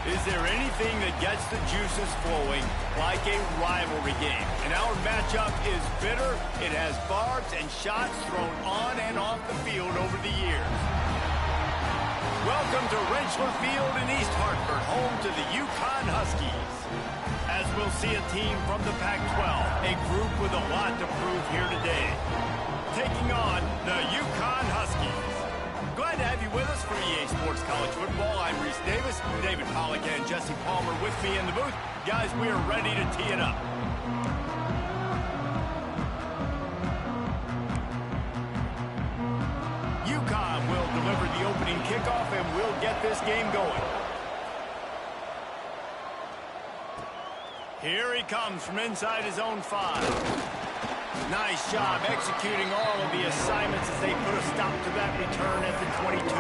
Is there anything that gets the juices flowing like a rivalry game? And our matchup is bitter. It has barbs and shots thrown on and off the field over the years. Welcome to Rentschler Field in East Hartford, home to the UConn Huskies. As we'll see a team from the Pac-12, a group with a lot to prove here today. Taking on the UConn Huskies. Glad to have you with us for EA Sports College Football. I'm Reese Davis, David Pollack and Jesse Palmer with me in the booth. Guys, we are ready to tee it up. UConn will deliver the opening kickoff and we'll get this game going. Here he comes from inside his own 5. Nice job executing all of the assignments as they put a stop to that return at the 22.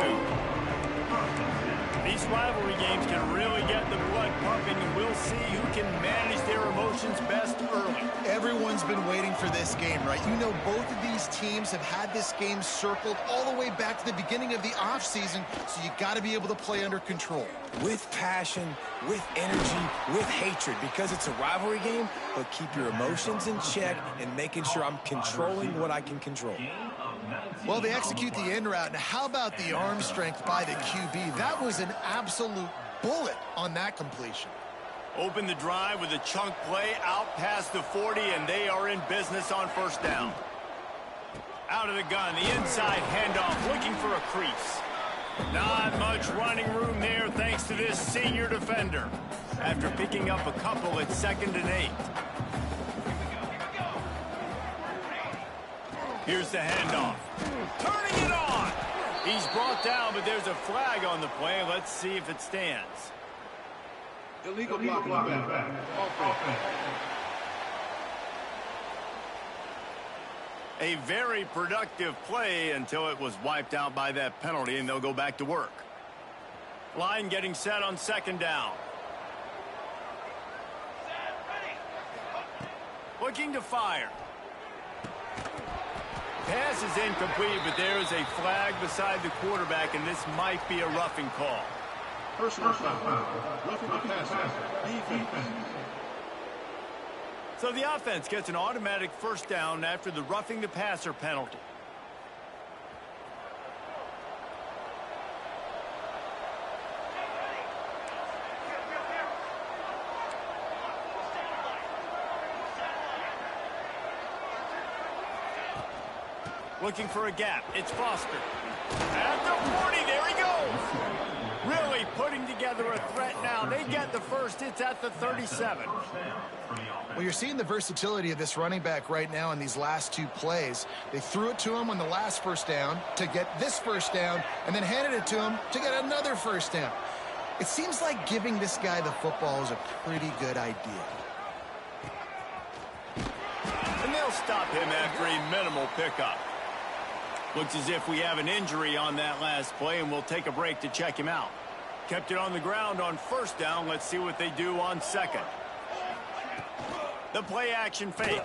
These rivalry games can really get the blood pumping, and we'll see who can manage their emotions best early. Everyone's been waiting for this game, right? You know, both of these teams have had this game circled all the way back to the beginning of the offseason, so you got to be able to play under control. With passion, with energy, with hatred, because it's a rivalry game, but keep your emotions in check and making sure I'm controlling what I can control. Well, they execute the end route. Now, how about the arm strength by the QB? That was an absolute bullet on that completion. Open the drive with a chunk play out past the 40, and they are in business on first down. Out of the gun, the inside handoff, looking for a crease. Not much running room there thanks to this senior defender. After picking up a couple at 2nd and 8. Here's the handoff. Turning it on. He's brought down, but there's a flag on the play. Let's see if it stands. Illegal blocking back. Offense. A very productive play until it was wiped out by that penalty, and they'll go back to work. Line getting set on 2nd down. Looking to fire. Pass is incomplete, but there is a flag beside the quarterback, and this might be a roughing call. Personal foul. Roughing the passer. Defense. So the offense gets an automatic first down after the roughing the passer penalty. Looking for a gap. It's Foster. At the 40, there he goes. Really putting together a threat now. They get the first. It's at the 37. Well, you're seeing the versatility of this running back right now in these last 2 plays. They threw it to him on the last first down to get this first down, and then handed it to him to get another first down. It seems like giving this guy the football is a pretty good idea. And they'll stop him after a minimal pickup. Looks as if we have an injury on that last play, and we'll take a break to check him out. Kept it on the ground on first down. Let's see what they do on 2nd. The play action fake.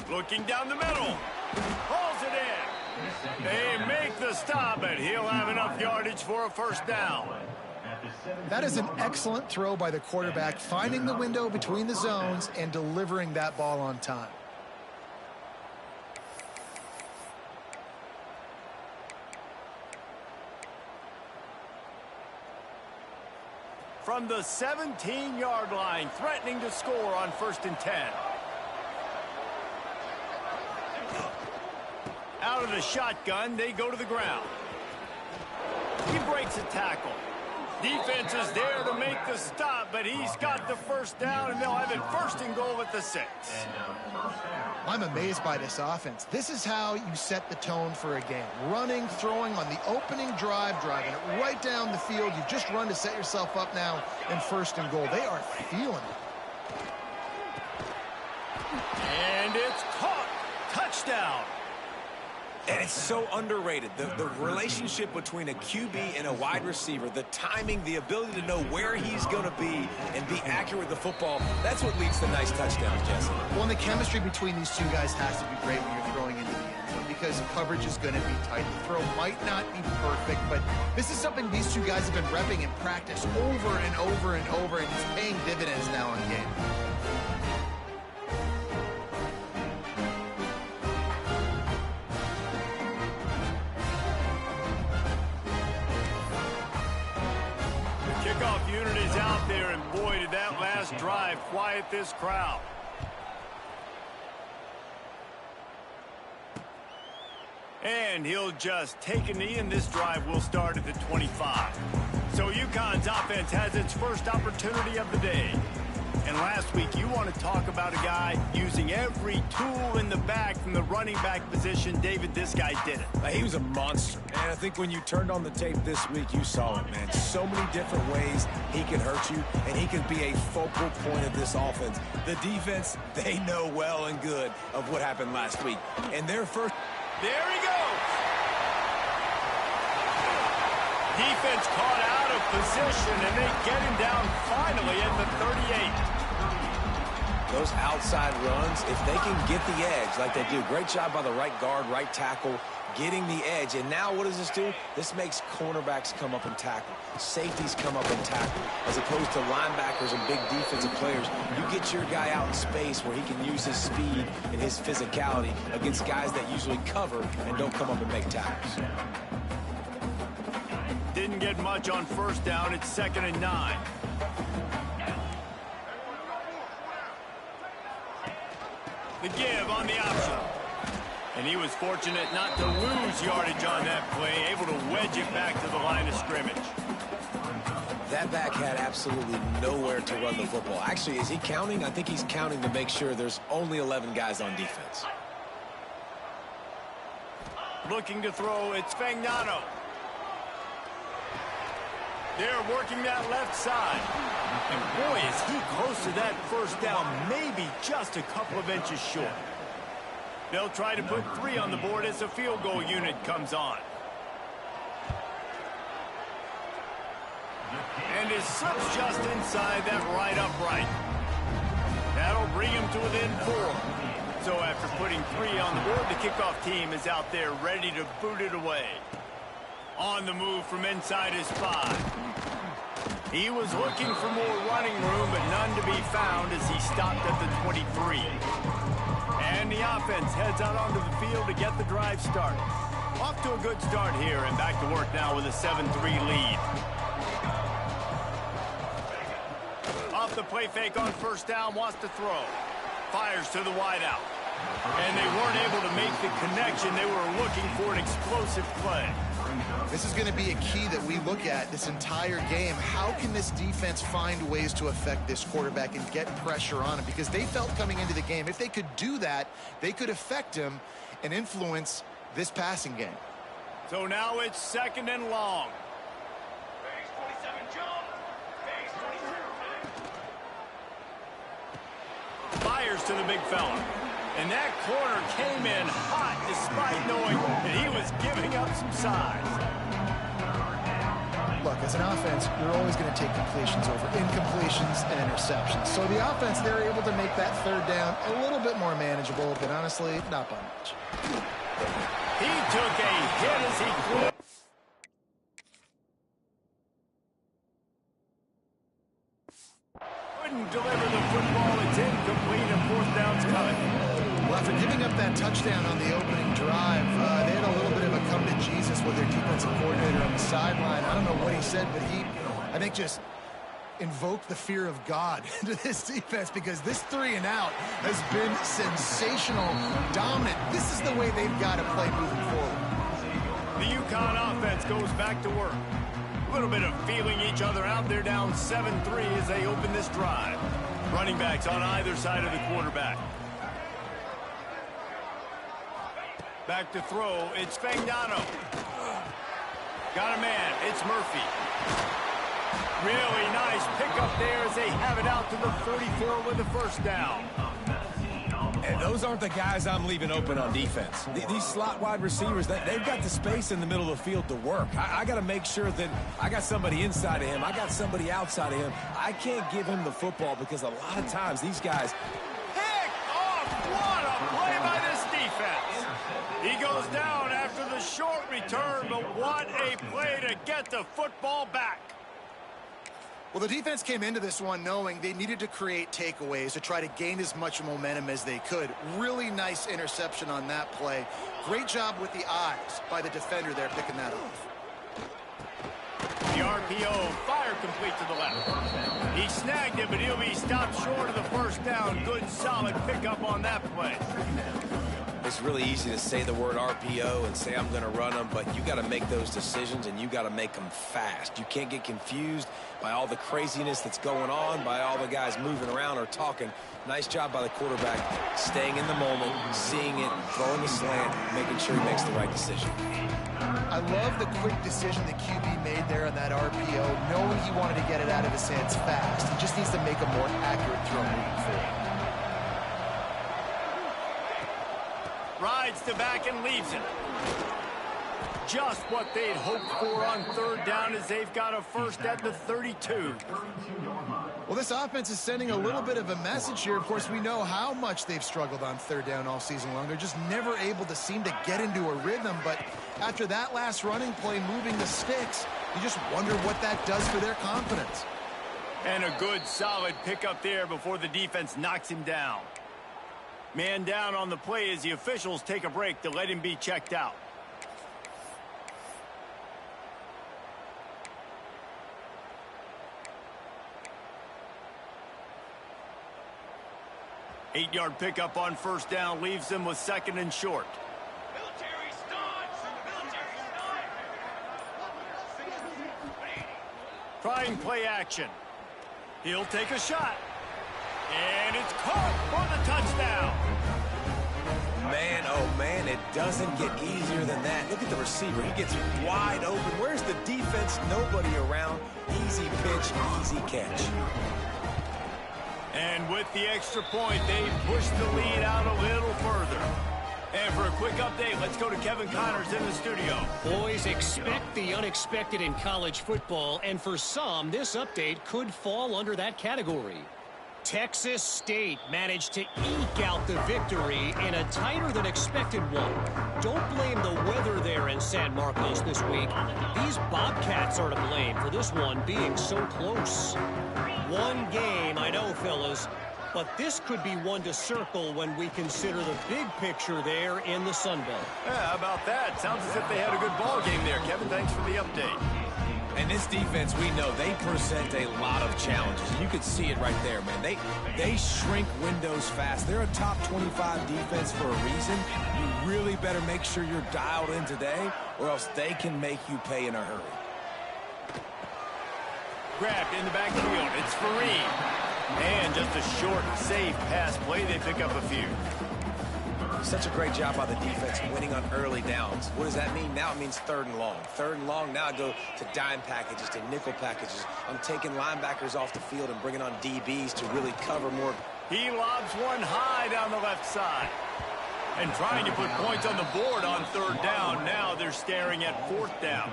Looking down the middle. Pulls it in. They make the stop, but he'll have enough yardage for a first down. That is an excellent throw by the quarterback, finding the window between the zones and delivering that ball on time. From the 17-yard line, threatening to score on 1st and 10. Out of the shotgun, they go to the ground. He breaks a tackle. Defense is there to make the stop, but he's got the first down, and they'll have it 1st and goal at the 6. I'm amazed by this offense. This is how you set the tone for a game. Running, throwing on the opening drive, driving it right down the field. You've just run to set yourself up now in 1st and goal. They are feeling it. And it's caught. Touchdown. And it's so underrated. The relationship between a QB and a wide receiver, the timing, the ability to know where he's going to be and be accurate with the football, that's what leads to nice touchdowns, Jesse. Well, and the chemistry between these two guys has to be great when you're throwing into the end zone, because because coverage is going to be tight. The throw might not be perfect, but this is something these two guys have been repping in practice over and over and over, and it's paying dividends now in game. Kickoff unit is out there, and boy, did that last drive quiet this crowd. And he'll just take a knee, and this drive will start at the 25. So UConn's offense has its first opportunity of the day. And last week, you want to talk about a guy using every tool in the bag from the running back position. David, this guy did it. He was a monster. And I think when you turned on the tape this week, you saw it, man. So many different ways he can hurt you, and he can be a focal point of this offense. The defense, they know well and good of what happened last week. And their first... There he goes. Defense caught out of position, and they get him down finally at the 38. Those outside runs, if they can get the edge like they do, great job by the right guard, right tackle, getting the edge. And now what does this do? This makes cornerbacks come up and tackle. Safeties come up and tackle. As opposed to linebackers and big defensive players, you get your guy out in space where he can use his speed and his physicality against guys that usually cover and don't come up and make tackles. Didn't get much on first down. It's 2nd and 9. The give on the option. And he was fortunate not to lose yardage on that play, able to wedge it back to the line of scrimmage. That back had absolutely nowhere to run the football. Actually, is he counting? I think he's counting to make sure there's only 11 guys on defense. Looking to throw, it's Fagnano. They're working that left side. And boy, is he close to that first down, maybe just a couple of inches short. They'll try to put 3 on the board as the field goal unit comes on. And his slips just inside that right upright. That'll bring him to within 4. So after putting 3 on the board, the kickoff team is out there ready to boot it away. On the move from inside his 5. He was looking for more running room, but none to be found as he stopped at the 23. And the offense heads out onto the field to get the drive started. Off to a good start here, and back to work now with a 7-3 lead. Off the play fake on first down, wants to throw. Fires to the wideout. And they weren't able to make the connection. They were looking for an explosive play. This is going to be a key that we look at this entire game. How can this defense find ways to affect this quarterback and get pressure on him? Because they felt coming into the game, if they could do that, they could affect him and influence this passing game. So now it's 2nd and long. Fires to the big fella. And that corner came in hot despite knowing that he was giving up some size. Look, as an offense, you're always going to take completions over incompletions and interceptions. So the offense, they're able to make that 3rd down a little bit more manageable, but honestly, not by much. He took a hit as he flew. Couldn't deliver the football. It's incomplete, and 4th down's coming. Well, after giving up that touchdown on the opening drive, they had a little bit of a come to Jesus with their defensive coordinator on the sideline. I don't know what he said, but he, I think, just invoked the fear of God into this defense, because this 3 and out has been sensational, dominant. This is the way they've got to play moving forward. The UConn offense goes back to work. A little bit of feeling each other out. They're down 7-3 as they open this drive. Running backs on either side of the quarterback. Back to throw. It's Fagnano. Got a man. It's Murphy. Really nice pickup there as they have it out to the 44 with the first down. And those aren't the guys I'm leaving open on defense. These slot wide receivers, they've got the space in the middle of the field to work. I got to make sure that I got somebody inside of him. I got somebody outside of him. I can't give him the football because a lot of times these guys... Pick off! What a play by this defense! defense. He goes down after the short return, but what a play to get the football back. Well, the defense came into this one knowing they needed to create takeaways to try to gain as much momentum as they could. Really nice interception on that play. Great job with the eyes by the defender there picking that off. The RPO, fire complete to the left. He snagged it, but he'll be stopped short of the first down. Good, solid pickup on that play. It's really easy to say the word RPO and say I'm going to run them, but you got to make those decisions, and you got to make them fast. You can't get confused by all the craziness that's going on, by all the guys moving around or talking. Nice job by the quarterback, staying in the moment, seeing it, throwing the slant, making sure he makes the right decision. I love the quick decision the QB made there on that RPO, knowing he wanted to get it out of his hands fast. He just needs to make a more accurate throw moving forward. Rides to back and leaves it. Just what they'd hoped for on third down as they've got a first at the 32. Well, this offense is sending a little bit of a message here. Of course, we know how much they've struggled on third down all season long. They're just never able to seem to get into a rhythm. But after that last running play moving the sticks, you just wonder what that does for their confidence. And a good, solid pickup there before the defense knocks him down. Man down on the play as the officials take a break to let him be checked out. Eight-yard pickup on first down leaves them with second and short. Military stance! Military stance! Trying play action. He'll take a shot. And it's caught for the touchdown. Man, oh man, it doesn't get easier than that. Look at the receiver. He gets wide open. Where's the defense? Nobody around. Easy pitch, easy catch. And with the extra point, they push the lead out a little further. And for a quick update, let's go to Kevin Connors in the studio. Boys, expect the unexpected in college football, and for some, this update could fall under that category. Texas State managed to eke out the victory in a tighter-than-expected one. Don't blame the weather there in San Marcos this week. These Bobcats are to blame for this one being so close. One game, I know, fellas, but this could be one to circle when we consider the big picture there in the Sun Belt. Yeah, how about that? Sounds as if they had a good ball game there. Kevin, thanks for the update. And this defense, we know, they present a lot of challenges. You could see it right there, man. They shrink windows fast. They're a top 25 defense for a reason. You really better make sure you're dialed in today, or else they can make you pay in a hurry. Grabbed in the backfield. It's Fareed. And just a short, safe pass play. They pick up a few. Such a great job by the defense winning on early downs. What does that mean? Now it means third and long. Third and long, now I go to dime packages, to nickel packages. I'm taking linebackers off the field and bringing on DBs to really cover more. He lobs one high down the left side. And trying to put points on the board on third down. Now they're staring at fourth down.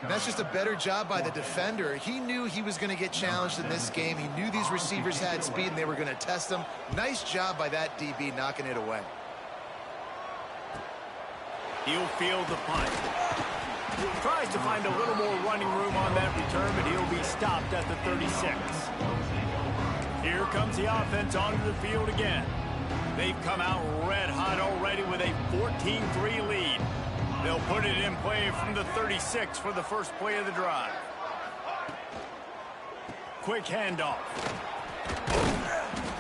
That's just a better job by the defender. He knew he was going to get challenged in this game. He knew these receivers had speed and they were going to test him. Nice job by that DB knocking it away. He'll field the punt. Tries to find a little more running room on that return, but he'll be stopped at the 36. Here comes the offense onto the field again. They've come out red hot already with a 14-3 lead. They'll put it in play from the 36 for the first play of the drive. Quick handoff.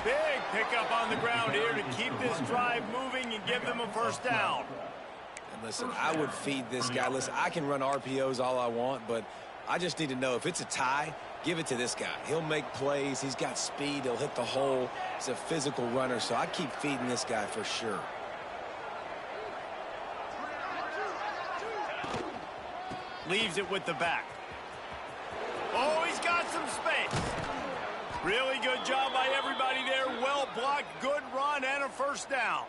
Big pickup on the ground here to keep this drive moving and give them a first down. And listen, I would feed this guy. Listen, I can run RPOs all I want, but I just need to know if it's a tie, give it to this guy. He'll make plays. He's got speed. He'll hit the hole. He's a physical runner, so I keep feeding this guy for sure. Leaves it with the back. Oh, he's got some space. Really good job by everybody there. Well blocked, good run, and a first down.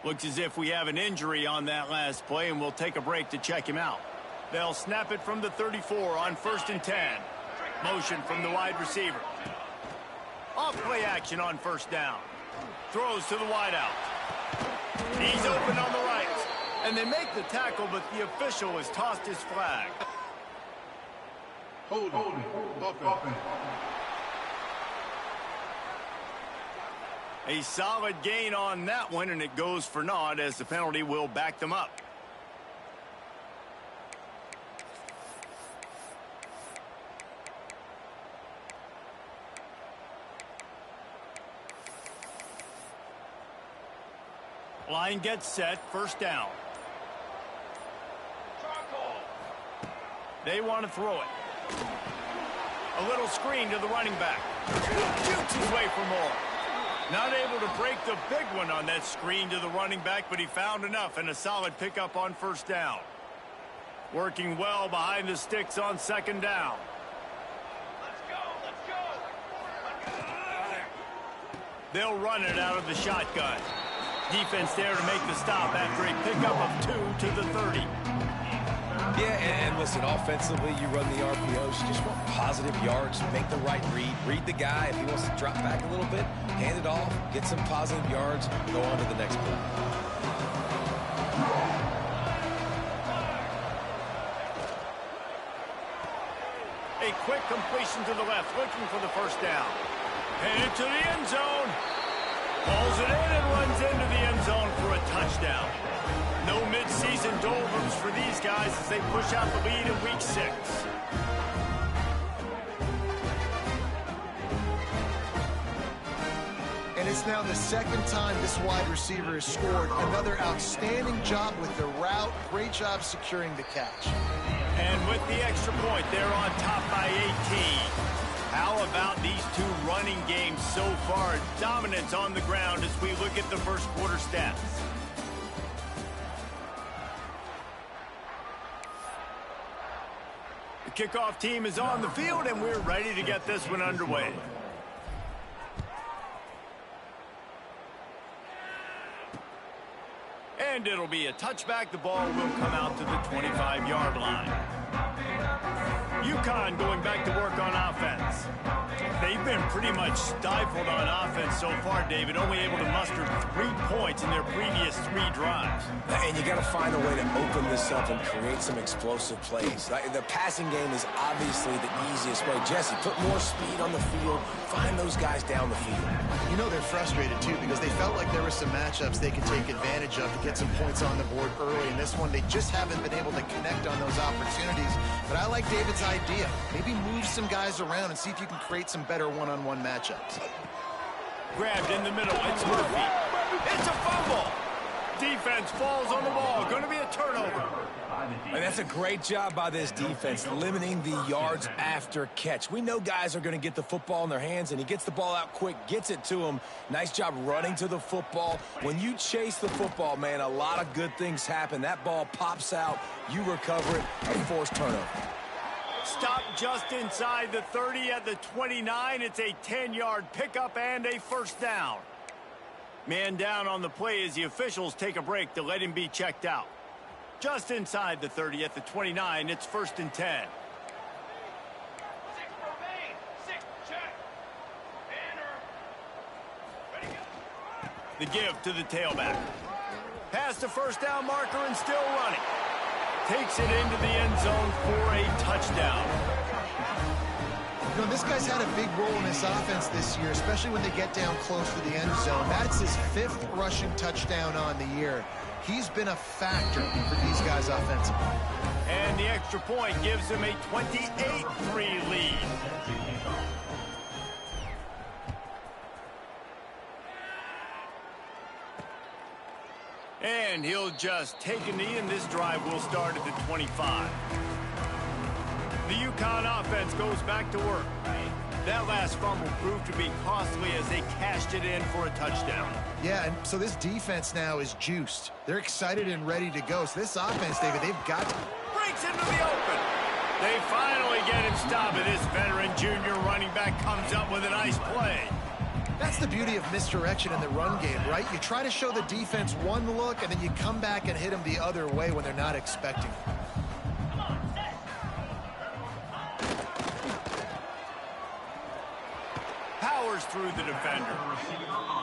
Looks as if we have an injury on that last play, and we'll take a break to check him out. They'll snap it from the 34 on 1st and 10. Motion from the wide receiver. Off play action on first down. Throws to the wideout. He's open on the right. And they make the tackle, but the official has tossed his flag. Holding. Offense. A solid gain on that one, and it goes for naught as the penalty will back them up. Line gets set, first down. They want to throw it. A little screen to the running back. Shoots his way for more. Not able to break the big one on that screen to the running back, but he found enough and a solid pickup on first down. Working well behind the sticks on second down. Let's go. They'll run it out of the shotgun. Defense there to make the stop after a pickup of 2 to the 30. Yeah, and listen, offensively, you run the RPOs. You just want positive yards, make the right read the guy. If he wants to drop back a little bit, hand it off, get some positive yards, go on to the next play. A quick completion to the left, looking for the first down. Headed to the end zone. Pulls it in and runs into the end zone for a touchdown. No midseason doldrums for these guys as they push out the lead in week 6. And it's now the second time this wide receiver has scored. Another outstanding job with the route. Great job securing the catch. And with the extra point, they're on top by 18. How about these two running games so far? Dominance on the ground as we look at the first quarter stats. The kickoff team is on the field, and we're ready to get this one underway. And it'll be a touchback. The ball will come out to the 25-yard line. UConn going back to work on offense. They've been pretty much stifled on offense so far, David, only able to muster 3 points in their previous 3 drives. And you got to find a way to open this up and create some explosive plays. The passing game is obviously the easiest way. Jesse, put more speed on the field. Find those guys down the field. You know they're frustrated, too, because they felt like there were some matchups they could take advantage of to get some points on the board early. In this one, they just haven't been able to connect on those opportunities. But I like David's idea. Maybe move some guys around and see if you can create some better one-on-one matchups. Grabbed in the middle. It's Murphy. It's a fumble. Defense falls on the ball. Going to be a turnover. And that's a great job by this defense, limiting the yards after catch. We know guys are going to get the football in their hands, and he gets the ball out quick, gets it to him. Nice job running to the football. When you chase the football, man, a lot of good things happen. That ball pops out. You recover it. A forced turnover. Stop just inside the 30 at the 29. It's a 10-yard pickup and a first down. Man down on the play as the officials take a break to let him be checked out. Just inside the 30 at the 29. It's first and 10. 6 remain. 6 check. Banner. Ready, go. The give to the tailback. Past the first down marker and still running. Takes it into the end zone for a touchdown. You know, this guy's had a big role in this offense this year, especially when they get down close to the end zone. That's his 5th rushing touchdown on the year. He's been a factor for these guys offensively. And the extra point gives him a 28-3 lead. And he'll just take a knee, and this drive will start at the 25. The UConn offense goes back to work. That last fumble proved to be costly as they cashed it in for a touchdown. Yeah, and so this defense now is juiced. They're excited and ready to go. So this offense, David, they've got to... Breaks into the open. They finally get him stopped, and this veteran junior running back comes up with a nice play. That's the beauty of misdirection in the run game, right? You try to show the defense one look, and then you come back and hit them the other way when they're not expecting it. powers through the defender.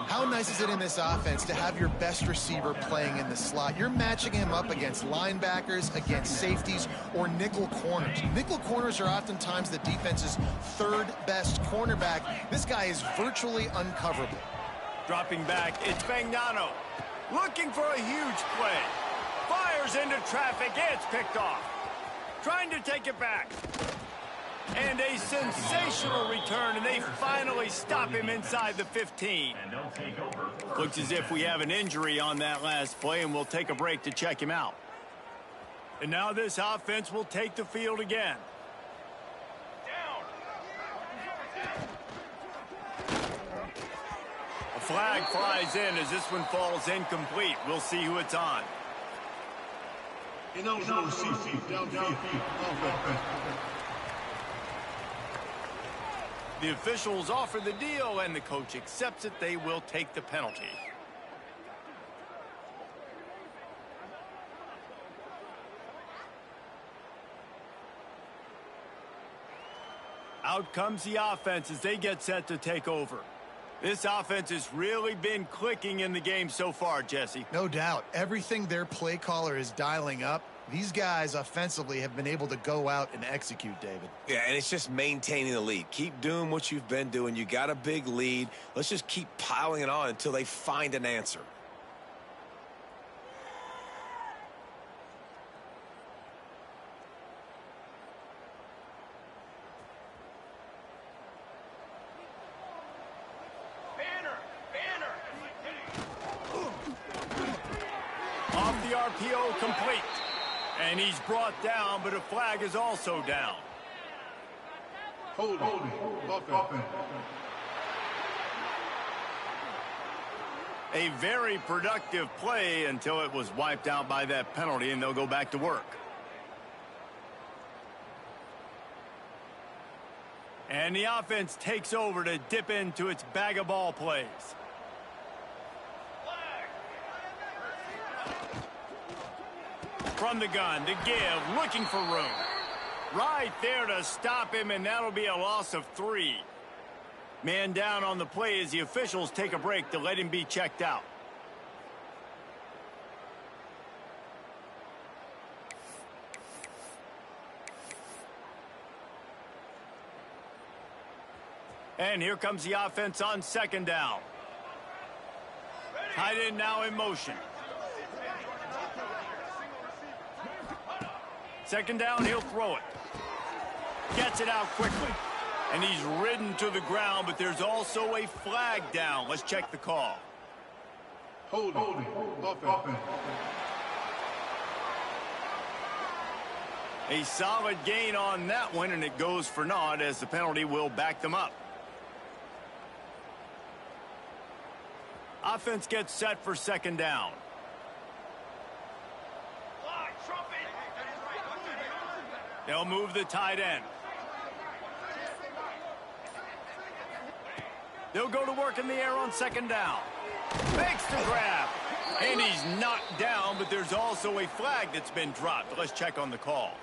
How nice is it in this offense to have your best receiver playing in the slot? You're matching him up against linebackers, against safeties, or nickel corners. Nickel corners are oftentimes the defense's third best cornerback. This guy is virtually uncoverable. Dropping back, it's Fagnano. Looking for a huge play. Fires into traffic, it's picked off. Trying to take it back. And a sensational return, and they finally stop him inside the 15. Looks as if we have an injury on that last play, and we'll take a break to check him out. And now this offense will take the field again. A flag flies in as this one falls incomplete. We'll see who it's on. Ineligible receiver, downfield, offense. The officials offer the deal, and the coach accepts it. They will take the penalty. Out comes the offense as they get set to take over. This offense has really been clicking in the game so far, Jesse. No doubt. Everything their play caller is dialing up, these guys offensively have been able to go out and execute, David. Yeah, and it's just maintaining the lead. Keep doing what you've been doing. You got a big lead. Let's just keep piling it on until they find an answer. Off the RPO, complete. And he's brought down, but a flag is also down. Holding, offense. A very productive play until it was wiped out by that penalty, and they'll go back to work. And the offense takes over to dip into its bag of ball plays. From the gun to give, looking for room. Right there to stop him, and that'll be a loss of 3. Man down on the play as the officials take a break to let him be checked out. And here comes the offense on second down. Tight end now in motion. Second down, he'll throw it. Gets it out quickly. And he's ridden to the ground, but there's also a flag down. Let's check the call. Holding, offense. A solid gain on that one, and it goes for naught as the penalty will back them up. Offense gets set for second down. They'll move the tight end. They'll go to work in the air on second down. Makes the grab. And he's knocked down, but there's also a flag that's been dropped. Let's check on the call.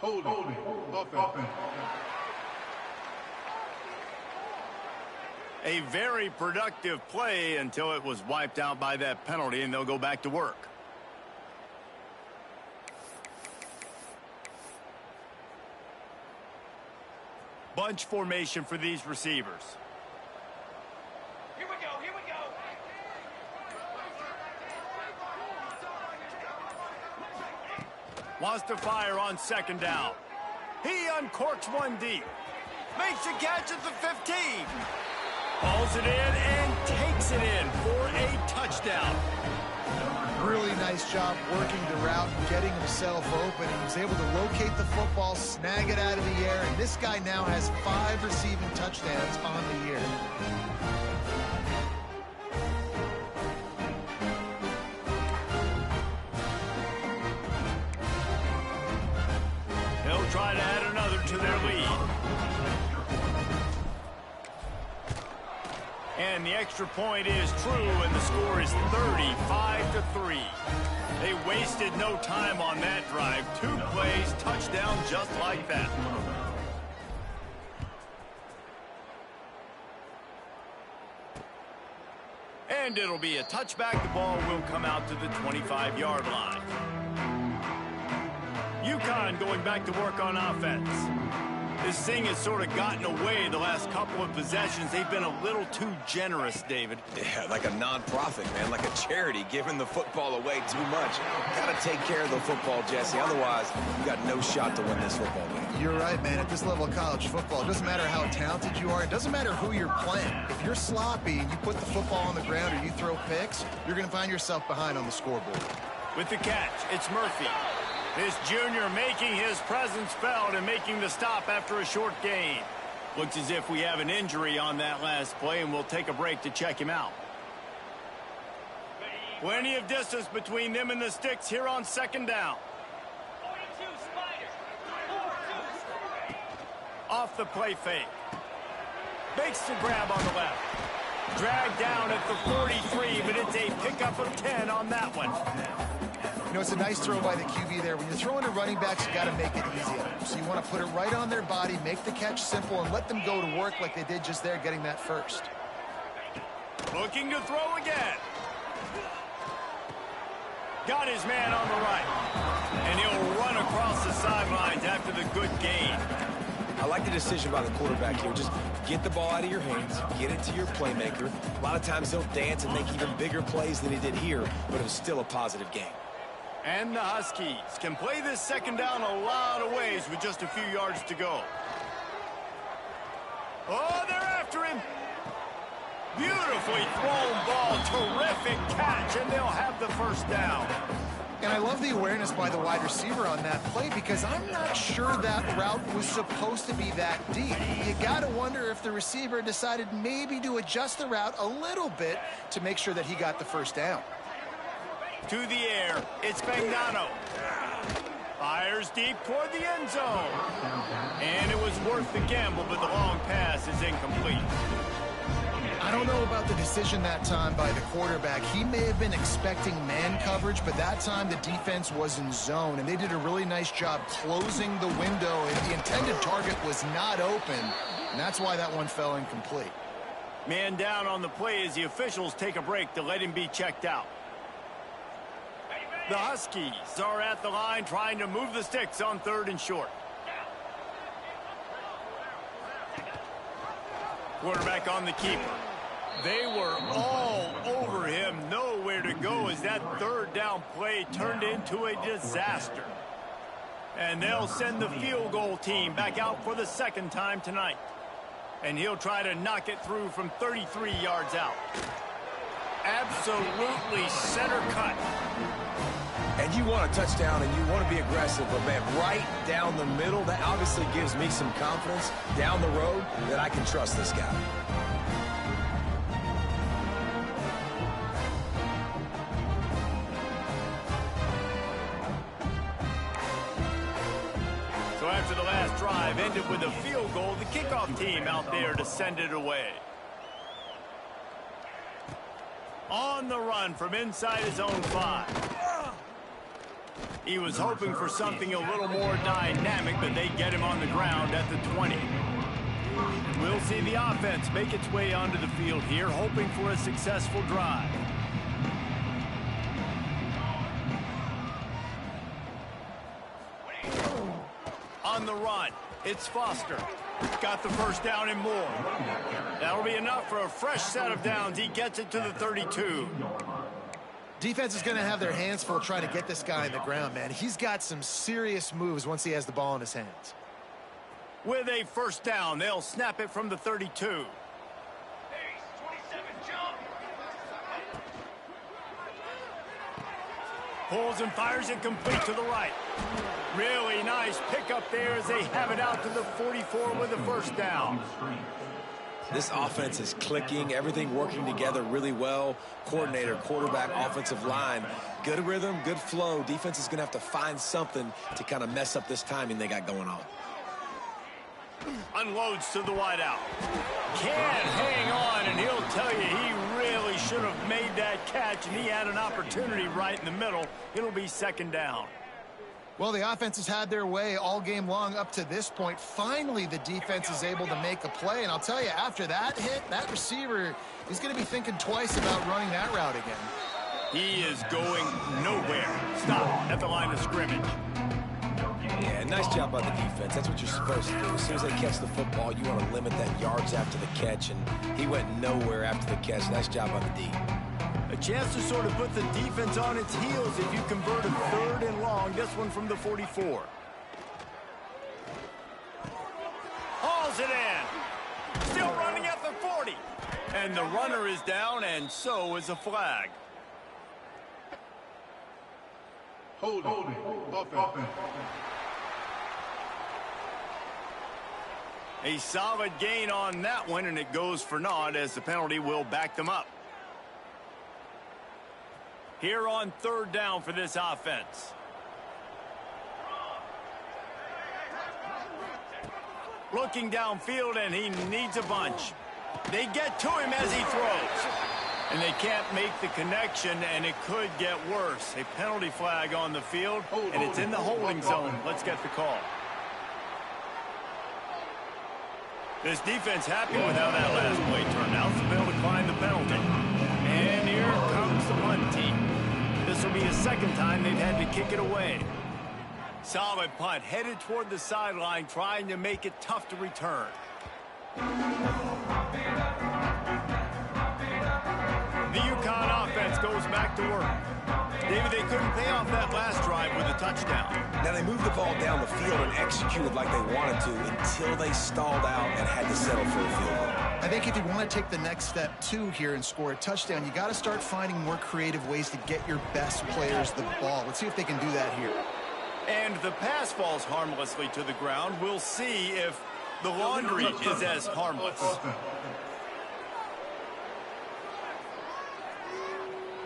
Holding, offense. A very productive play until it was wiped out by that penalty, and they'll go back to work. Bunch formation for these receivers. Here we go, here we go. Wants to fire on second down. He uncorks one deep. Makes a catch at the 15. Hauls it in and takes it in for a touchdown. Really nice job working the route and getting himself open. He was able to locate the football, snag it out of the air, and this guy now has 5 receiving touchdowns on the year. They'll try to add another to their lead. And the extra point is true, and the score is 35-3. They wasted no time on that drive. 2 plays, touchdown just like that. And it'll be a touchback. The ball will come out to the 25-yard line. UConn going back to work on offense. This thing has sort of gotten away the last couple of possessions. They've been a little too generous, David. Yeah, like a non-profit, man, like a charity, giving the football away too much. Got to take care of the football, Jesse. Otherwise, you got no shot to win this football game. You're right, man. At this level of college football, it doesn't matter how talented you are. It doesn't matter who you're playing. If you're sloppy and you put the football on the ground or you throw picks, you're going to find yourself behind on the scoreboard. With the catch, it's Murphy. This junior making his presence felt and making the stop after a short gain. Looks as if we have an injury on that last play, and we'll take a break to check him out. Plenty of distance between them and the sticks here on second down. Off the play fake. Makes the grab on the left. Dragged down at the 43, but it's a pickup of 10 on that one. You know, it's a nice throw by the QB there. When you're throwing to running backs, you got to make it easy on them. So you want to put it right on their body, make the catch simple, and let them go to work like they did just there, getting that first. Looking to throw again. Got his man on the right. And he'll run across the sidelines after the good gain. I like the decision by the quarterback here. Just get the ball out of your hands, get it to your playmaker. A lot of times he'll dance and make even bigger plays than he did here, but it was still a positive game. And the Huskies can play this second down a lot of ways with just a few yards to go. Oh, they're after him. Beautifully thrown ball. Terrific catch, and they'll have the first down. And I love the awareness by the wide receiver on that play because I'm not sure that route was supposed to be that deep. You got to wonder if the receiver decided maybe to adjust the route a little bit to make sure that he got the first down. To the air, it's Magnano. Fires deep toward the end zone. And it was worth the gamble, but the long pass is incomplete. I don't know about the decision that time by the quarterback. He may have been expecting man coverage, but that time the defense was in zone, and they did a really nice job closing the window, and the intended target was not open, and that's why that one fell incomplete. Man down on the play as the officials take a break to let him be checked out. The Huskies are at the line trying to move the sticks on 3rd and short. Quarterback on the keeper. They were all over him, nowhere to go as that 3rd down play turned into a disaster. And they'll send the field goal team back out for the second time tonight. And he'll try to knock it through from 33 yards out. Absolutely center cut. And you want a touchdown and you want to be aggressive, but man, right down the middle, that obviously gives me some confidence down the road that I can trust this guy. So after the last drive ended with a field goal, the kickoff team out there to send it away. On the run from inside his own 5. He was hoping for something a little more dynamic, but they get him on the ground at the 20. We'll see the offense make its way onto the field here, hoping for a successful drive. On the run, it's Foster. Got the first down and more. That'll be enough for a fresh set of downs. He gets it to the 32. Defense is going to have their hands full trying to get this guy on the ground, man. He's got some serious moves once he has the ball in his hands. With a first down, they'll snap it from the 32. Hey, 27, jump. Pulls and fires it complete to the right. Really nice pickup there as they have it out to the 44 with a first down. This offense is clicking, everything working together really well. Coordinator, quarterback, offensive line. Good rhythm, good flow. Defense is going to have to find something to kind of mess up this timing they got going on. Unloads to the wideout. Can't hang on, and he'll tell you he really should have made that catch, and he had an opportunity right in the middle. It'll be second down. Well, the offense has had their way all game long up to this point. Finally, the defense is able to make a play. And I'll tell you, after that hit, that receiver is going to be thinking twice about running that route again. He is going nowhere. Stop at the line of scrimmage. Yeah, nice job by the defense. That's what you're supposed to do. As soon as they catch the football, you want to limit that yards after the catch, and he went nowhere after the catch. Nice job by the D. A chance to sort of put the defense on its heels if you convert a 3rd and long. This one from the 44. Hauls it in. Still running at the 40. And the runner is down, and so is a flag. Holding. Offense. A solid gain on that one, and it goes for naught as the penalty will back them up. Here on 3rd down for this offense. Looking downfield, and he needs a bunch. They get to him as he throws. And they can't make the connection, and it could get worse. A penalty flag on the field, and it's in the holding zone. Let's get the call. This defense happy with how that last play turned out, so they'll decline the penalty. And here comes the punt team. This will be the 2nd time they've had to kick it away. Solid punt, headed toward the sideline, trying to make it tough to return. The UConn offense goes back to work. David, they couldn't pay off that last drive with a touchdown. Now, they moved the ball down the field and executed like they wanted to until they stalled out and had to settle for a field goal. I think if you want to take the next step, too, here and score a touchdown, you got to start finding more creative ways to get your best players the ball. Let's see if they can do that here. And the pass falls harmlessly to the ground. We'll see if the laundry is as harmless.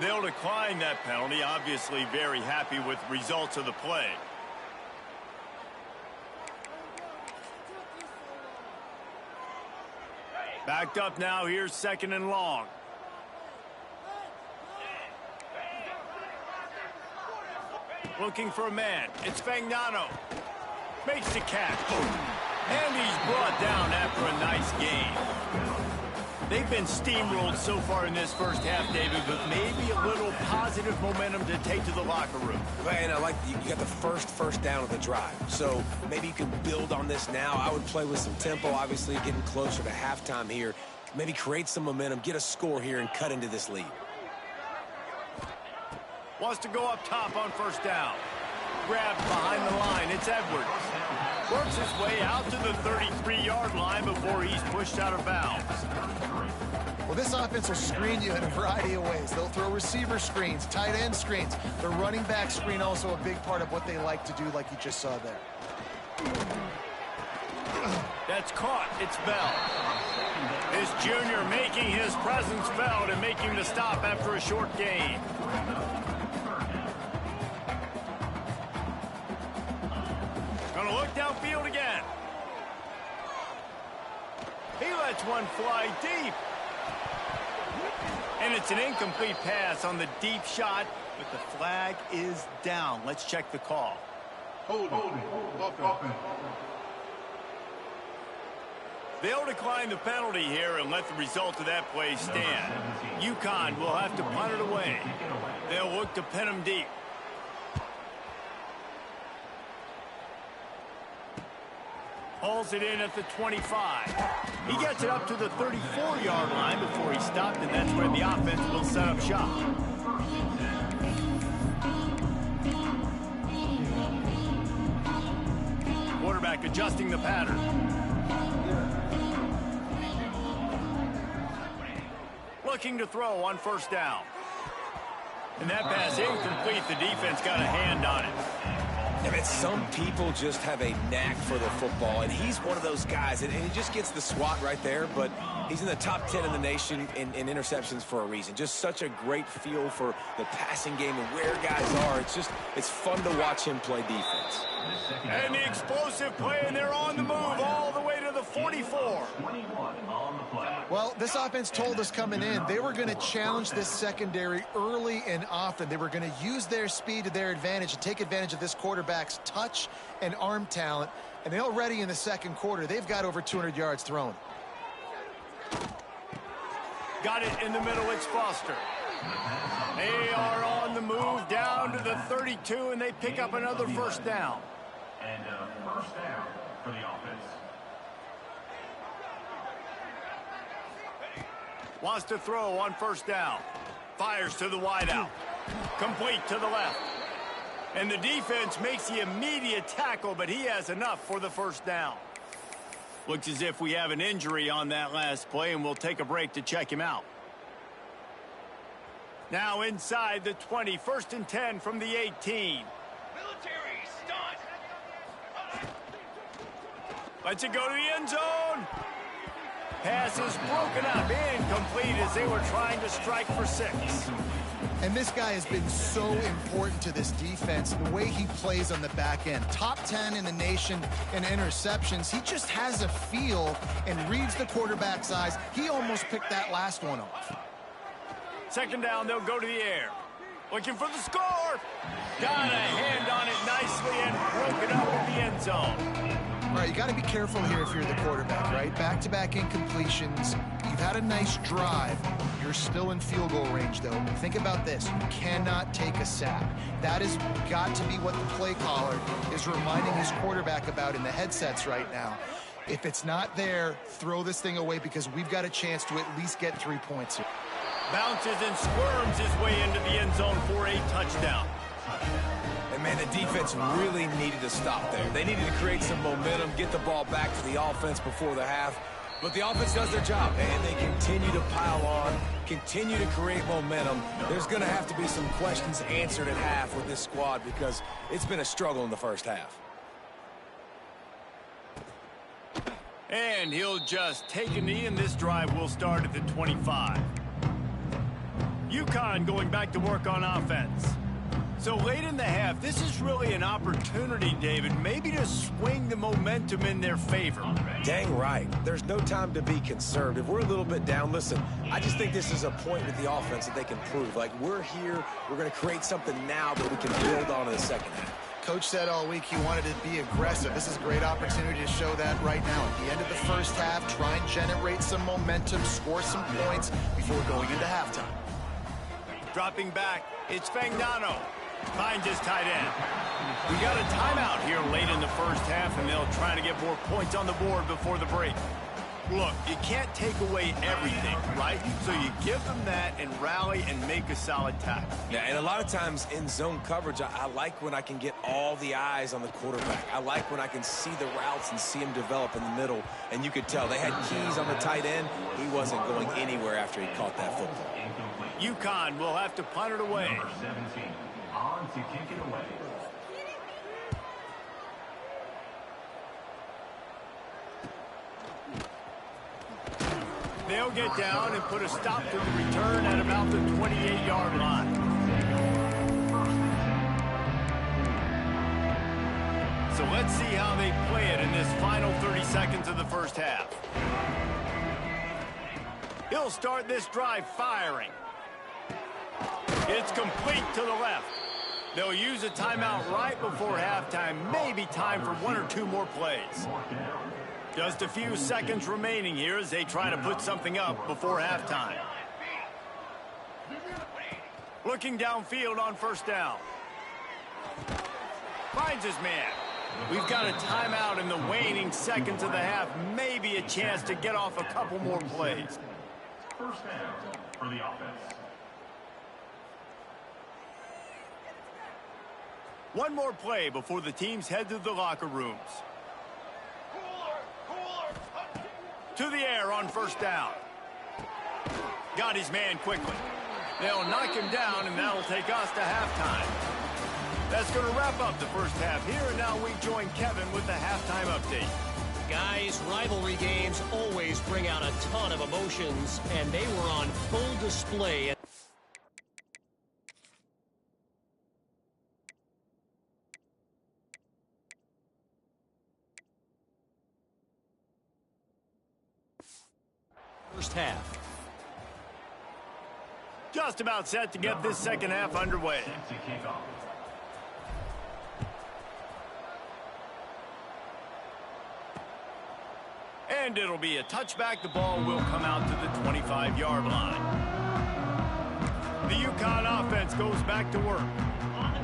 They'll decline that penalty, obviously very happy with the results of the play. Backed up now, here's 2nd and long. Looking for a man, it's Fagnano. Makes the catch. And he's brought down after a nice game. They've been steamrolled so far in this first half, David, but maybe a little positive momentum to take to the locker room. And I like you got the first down of the drive, so maybe you can build on this now. I would play with some tempo, obviously getting closer to halftime here. Maybe create some momentum, get a score here, and cut into this lead. Wants to go up top on 1st down. Grabbed behind the line, it's Edwards. Works his way out to the 33-yard line before he's pushed out of bounds. Well, this offense will screen you in a variety of ways. They'll throw receiver screens, tight end screens. The running back screen also a big part of what they like to do, like you just saw there. That's caught. It's Bell. This junior making his presence felt and making the stop after a short gain. Gonna look downfield again. He lets one fly deep. And it's an incomplete pass on the deep shot, but the flag is down. Let's check the call. Holding. They'll decline the penalty here and let the result of that play stand. UConn will have to punt it away. They'll look to pin him deep. Hauls it in at the 25. He gets it up to the 34-yard line before he stopped, and that's where the offense will set up shop. Quarterback adjusting the pattern. Looking to throw on 1st down. And that pass incomplete. The defense got a hand on it. Yeah, but some people just have a knack for the football, and he's one of those guys, and he just gets the swat right there, but he's in the top 10 in the nation in interceptions for a reason. Just such a great feel for the passing game and where guys are. It's fun to watch him play defense. And the explosive play, and they're on the move all the way to the 44. Well, Well, this offense told us coming in they were going to challenge this secondary early and often. They were going to use their speed to their advantage and take advantage of this quarterback's touch and arm talent. And already in the second quarter, they've got over 200 yards thrown. Got it in the middle. It's Foster. They are on the move down to the 32, and they pick up another first down. And first down for the offense. Wants to throw on first down. Fires to the wideout. Complete to the left. And the defense makes the immediate tackle, but he has enough for the first down. Looks as if we have an injury on that last play, and we'll take a break to check him out. Now inside the 20, 1st and 10 from the 18. Military stunt. Lets it go to the end zone. Pass is broken up, incomplete as they were trying to strike for 6. And this guy has been so important to this defense, the way he plays on the back end. Top 10 in the nation in interceptions. He just has a feel and reads the quarterback's eyes. He almost picked that last one off. Second down, they'll go to the air. Looking for the score. Got a hand on it nicely and broke it up in the end zone. All right, you got to be careful here if you're the quarterback, right? Back-to-back incompletions. You've had a nice drive. You're still in field goal range, though. Think about this. You cannot take a sack. That has got to be what the play caller is reminding his quarterback about in the headsets right now. If it's not there, throw this thing away because we've got a chance to at least get 3 points here. Bounces and squirms his way into the end zone for a touchdown. And, man, the defense really needed to stop there. They needed to create some momentum, get the ball back to the offense before the half. But the offense does their job, and they continue to pile on, continue to create momentum. There's going to have to be some questions answered at half with this squad because it's been a struggle in the first half. And he'll just take a knee, and this drive will start at the 25. UConn going back to work on offense. So late in the half, this is really an opportunity, David, maybe to swing the momentum in their favor. Dang right. There's no time to be conservative. We're a little bit down. Listen, I just think this is a point with the offense that they can prove. Like, we're here, we're going to create something now that we can build on in the second half. Coach said all week he wanted to be aggressive. This is a great opportunity to show that right now. At the end of the first half, try and generate some momentum, score some points before going into halftime. Dropping back, it's Fagnano. Finds his tight end. We got a timeout here late in the first half, and they'll try to get more points on the board before the break. Look, you can't take away everything, right? So you give them that and rally and make a solid tackle. Yeah, and a lot of times in zone coverage, I like when I can get all the eyes on the quarterback. I like when I can see the routes and see him develop in the middle. And you could tell they had keys on the tight end. He wasn't going anywhere after he caught that football. UConn will have to punt it away. Number 17 on to kick it away. They'll get down and put a stop to the return at about the 28-yard line. So let's see how they play it in this final 30 seconds of the first half. He'll start this drive firing. It's complete to the left. They'll use a timeout right before halftime. Maybe time for 1 or 2 more plays. Just a few seconds remaining here as they try to put something up before halftime. Looking downfield on first down. Finds his man. We've got a timeout in the waning seconds of the half. Maybe a chance to get off a couple more plays. First down for the offense. One more play before the teams head to the locker rooms. To the air on first down. Got his man quickly. They'll knock him down, and that'll take us to halftime. That's going to wrap up the first half here, and now we join Kevin with the halftime update. Guys, rivalry games always bring out a ton of emotions, and they were on full display. first half. Just about set to get this second half underway. And it'll be a touchback. The ball will come out to the 25-yard line. The UConn offense goes back to work.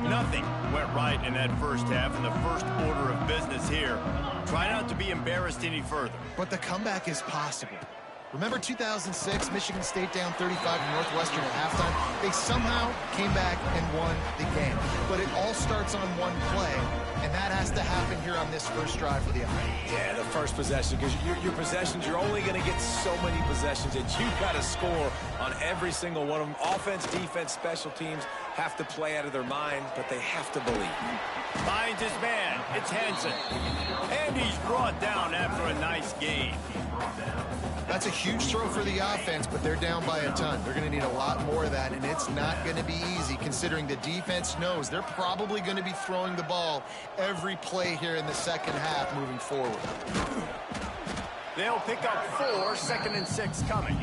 Nothing went right in that first half, and the first order of business here. Try not to be embarrassed any further. But the comeback is possible. Remember 2006, Michigan State down 35 to Northwestern at halftime? They somehow came back and won the game. But it all starts on one play, and that has to happen here on this first drive for the offense. Yeah, the first possession, because your possessions, you're only going to get so many possessions that you've got to score on every single one of them. Offense, defense, special teams have to play out of their mind, but they have to believe. Finds his man. It's Hansen. And he's brought down after a nice gain. That's a huge throw for the offense, but they're down by a ton. They're going to need a lot more of that, and it's not going to be easy considering the defense knows they're probably going to be throwing the ball every play here in the second half moving forward. They'll pick up 4, 2nd and 6 coming.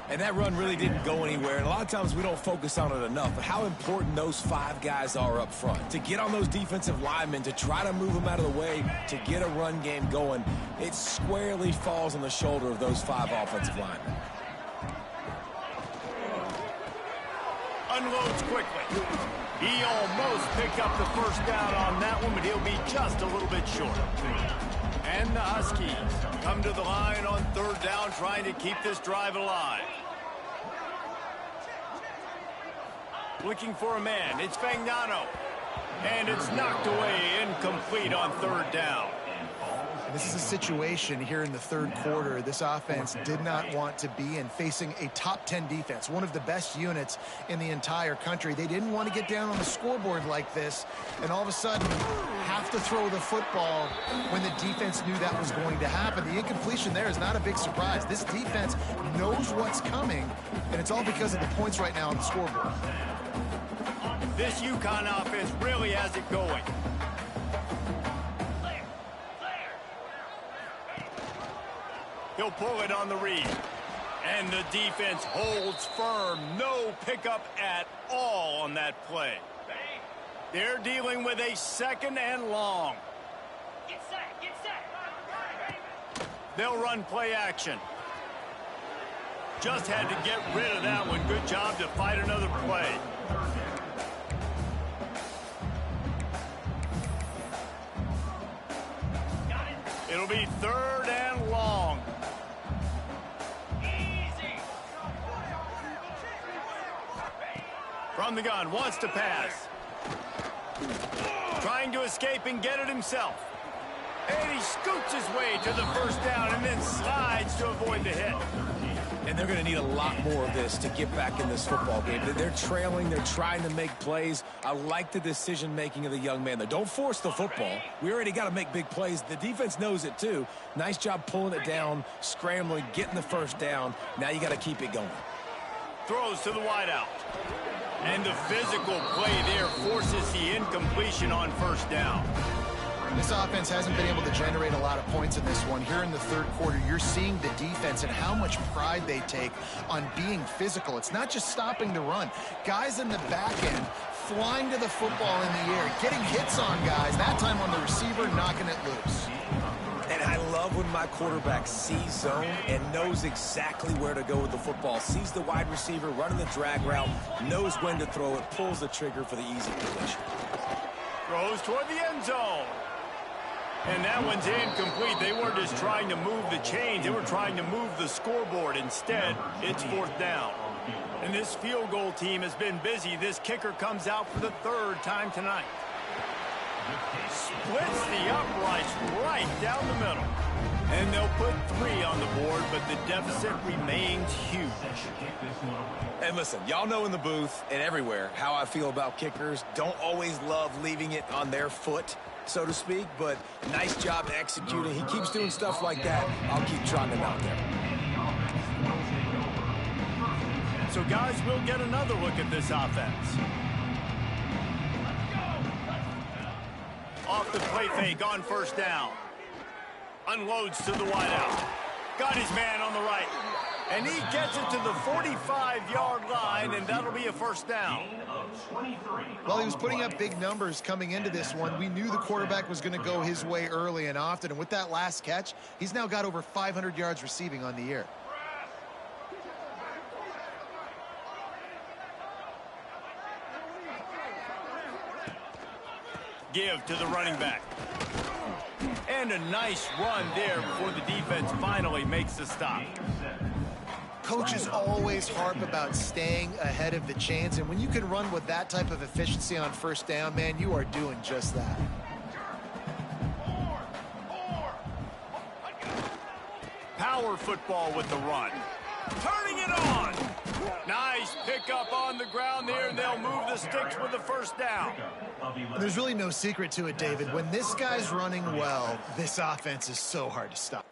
And that run really didn't go anywhere. And a lot of times we don't focus on it enough. But how important those 5 guys are up front. To get on those defensive linemen, to try to move them out of the way, to get a run game going, it squarely falls on the shoulder of those 5 offensive linemen. Unloads quickly. He almost picked up the first down on that one, but he'll be just a little bit short. And the Huskies come to the line on 3rd down, trying to keep this drive alive. Looking for a man. It's Fagnano. And it's knocked away, incomplete on 3rd down. This is a situation here in the 3rd quarter this offense did not want to be in, facing a top 10 defense, one of the best units in the entire country. They didn't want to get down on the scoreboard like this and all of a sudden have to throw the football when the defense knew that was going to happen. The incompletion there is not a big surprise. This defense knows what's coming, and it's all because of the points right now on the scoreboard. This UConn offense really has it going. He'll pull it on the read. And the defense holds firm. No pickup at all on that play. They're dealing with a 2nd and long. Get set, get set. They'll run play action. Just had to get rid of that one. Good job to fight another play. It'll be 3rd and long. From the gun, wants to pass. Trying to escape and get it himself. And he scoots his way to the first down and then slides to avoid the hit. And they're going to need a lot more of this to get back in this football game. They're trailing. They're trying to make plays. I like the decision-making of the young man. Don't force the football. We already got to make big plays. The defense knows it, too. Nice job pulling it down, scrambling, getting the first down. Now you got to keep it going. Throws to the wideout. And the physical play there forces the incompletion on 1st down. This offense hasn't been able to generate a lot of points in this one. Here in the 3rd quarter, you're seeing the defense and how much pride they take on being physical. It's not just stopping the run. Guys in the back end flying to the football in the air, getting hits on guys, that time on the receiver, knocking it loose. And I love when my quarterback sees zone and knows exactly where to go with the football. Sees the wide receiver running the drag route, knows when to throw it, pulls the trigger for the easy completion. Throws toward the end zone. And that one's incomplete. They weren't just trying to move the chains. They were trying to move the scoreboard. Instead, it's 4th down. And this field goal team has been busy. This kicker comes out for the 3rd time tonight. Splits the uprights right down the middle. And they'll put 3 on the board, but the deficit remains huge. And listen, y'all know in the booth and everywhere how I feel about kickers. Don't always love leaving it on their foot, so to speak, but nice job executing. He keeps doing stuff like that. I'll keep trotting him out there. So, guys, we'll get another look at this offense. Off the play fake on 1st down. Unloads to the wideout. Got his man on the right. And he gets it to the 45-yard line, and that'll be a first down. Well, he was putting up big numbers coming into this one. We knew the quarterback was going to go his way early and often. And with that last catch, he's now got over 500 yards receiving on the year. Give to the running back. And a nice run there before the defense finally makes the stop. Coaches always harp about staying ahead of the chains, and when you can run with that type of efficiency on first down, man, you are doing just that. Power football with the run. Turning it on. Nice pickup on the ground there, and they'll move the sticks with the first down. There's really no secret to it, David. When this guy's running well, this offense is so hard to stop.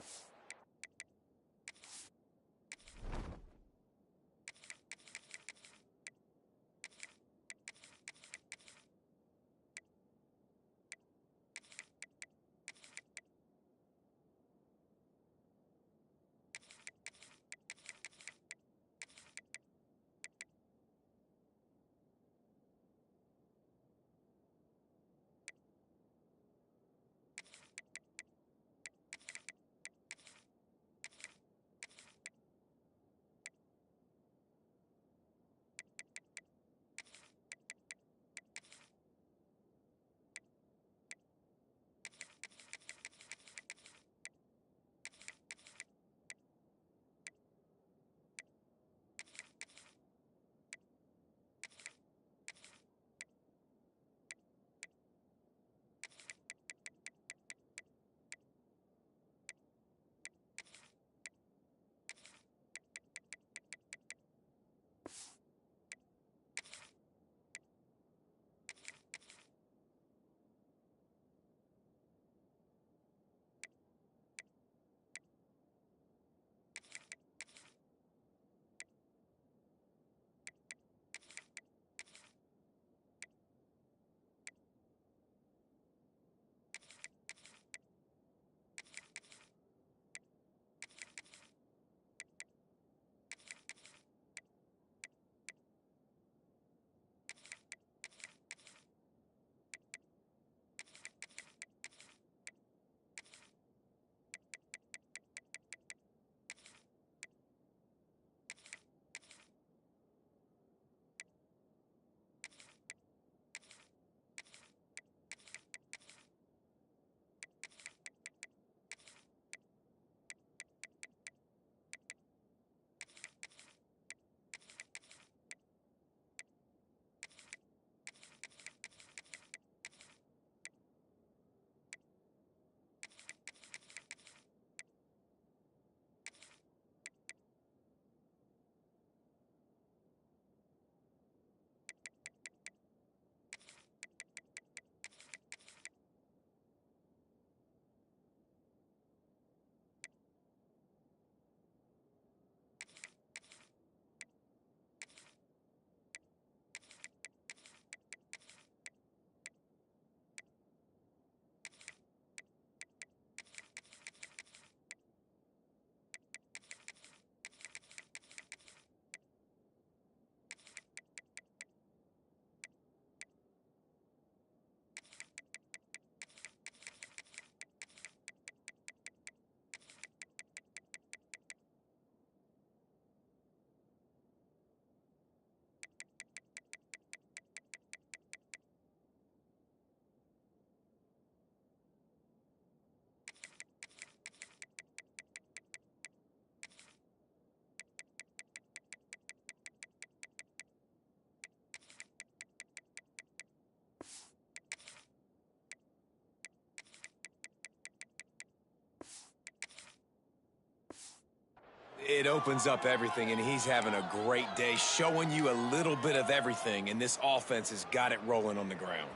It opens up everything, and he's having a great day, showing you a little bit of everything, and this offense has got it rolling on the ground.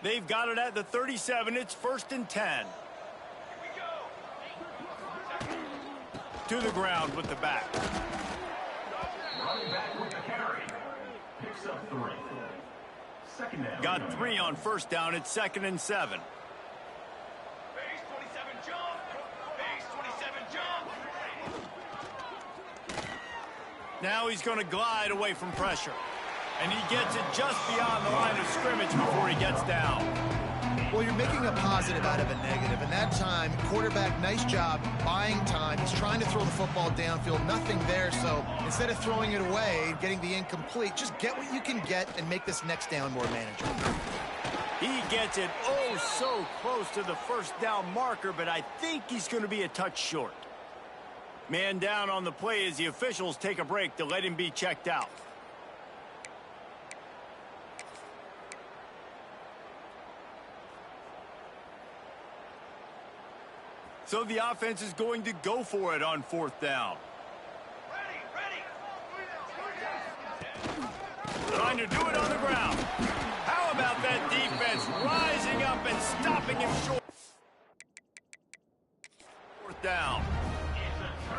They've got it at the 37. It's 1st and 10. To the ground with the back. Running back with the carry. Picks up 3. Second down. Got 3 on first down. It's 2nd and 7. Base 27 jump. Base 27 jump. Now he's going to glide away from pressure. And he gets it just beyond the line of scrimmage before he gets down. Well, you're making a positive out of a negative. And that time, quarterback, nice job buying time. He's trying to throw the football downfield. Nothing there. So instead of throwing it away, getting the incomplete, just get what you can get and make this next down more manageable. He gets it oh so close to the first down marker, but I think he's going to be a touch short. Man down on the play as the officials take a break to let him be checked out. So the offense is going to go for it on 4th down. Trying to do it on the ground. How about that defense rising up and stopping him short? 4th down.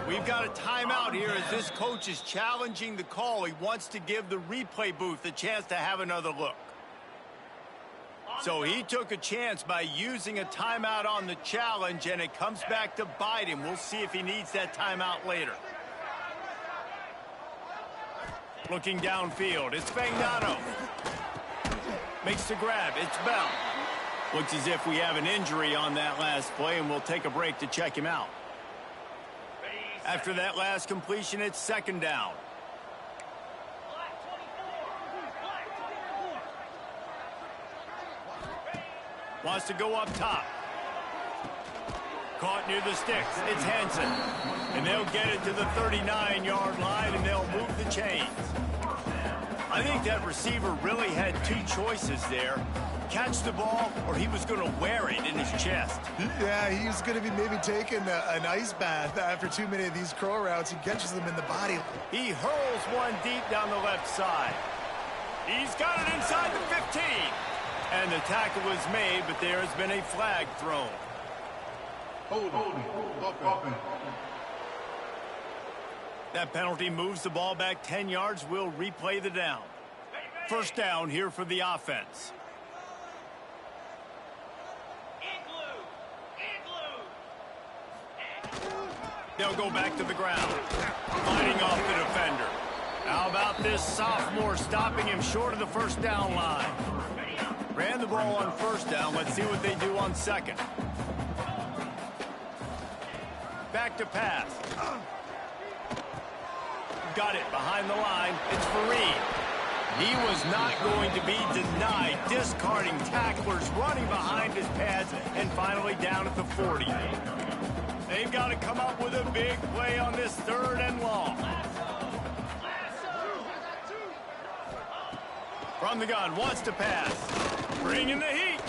We've got a timeout here as this coach is challenging the call. He wants to give the replay booth a chance to have another look. So he took a chance by using a timeout on the challenge, and it comes back to bite him. We'll see if he needs that timeout later. Looking downfield, it's Fagnano. Makes the grab, it's Bell. Looks as if we have an injury on that last play, and we'll take a break to check him out. After that last completion, it's 2nd down. Wants to go up top. Caught near the sticks. It's Hansen. And they'll get it to the 39-yard line, and they'll move the chains. I think that receiver really had two choices there. Catch the ball, or he was going to wear it in his chest. Yeah, he's going to be maybe taking an ice bath after too many of these curl routes. He catches them in the body. He hurls one deep down the left side. He's got it inside the 15. And the tackle was made, but there has been a flag thrown. Hold. That penalty moves the ball back 10 yards. We'll replay the down. 1st down here for the offense. They'll go back to the ground, fighting off the defender. How about this sophomore stopping him short of the 1st down line? Ran the ball on 1st down. Let's see what they do on 2nd. Back to pass. Got it behind the line. It's Fareed. He was not going to be denied. Discarding tacklers, running behind his pads, and finally down at the 40. They've got to come up with a big play on this 3rd and long. From the gun, wants to pass. Bringing the heat.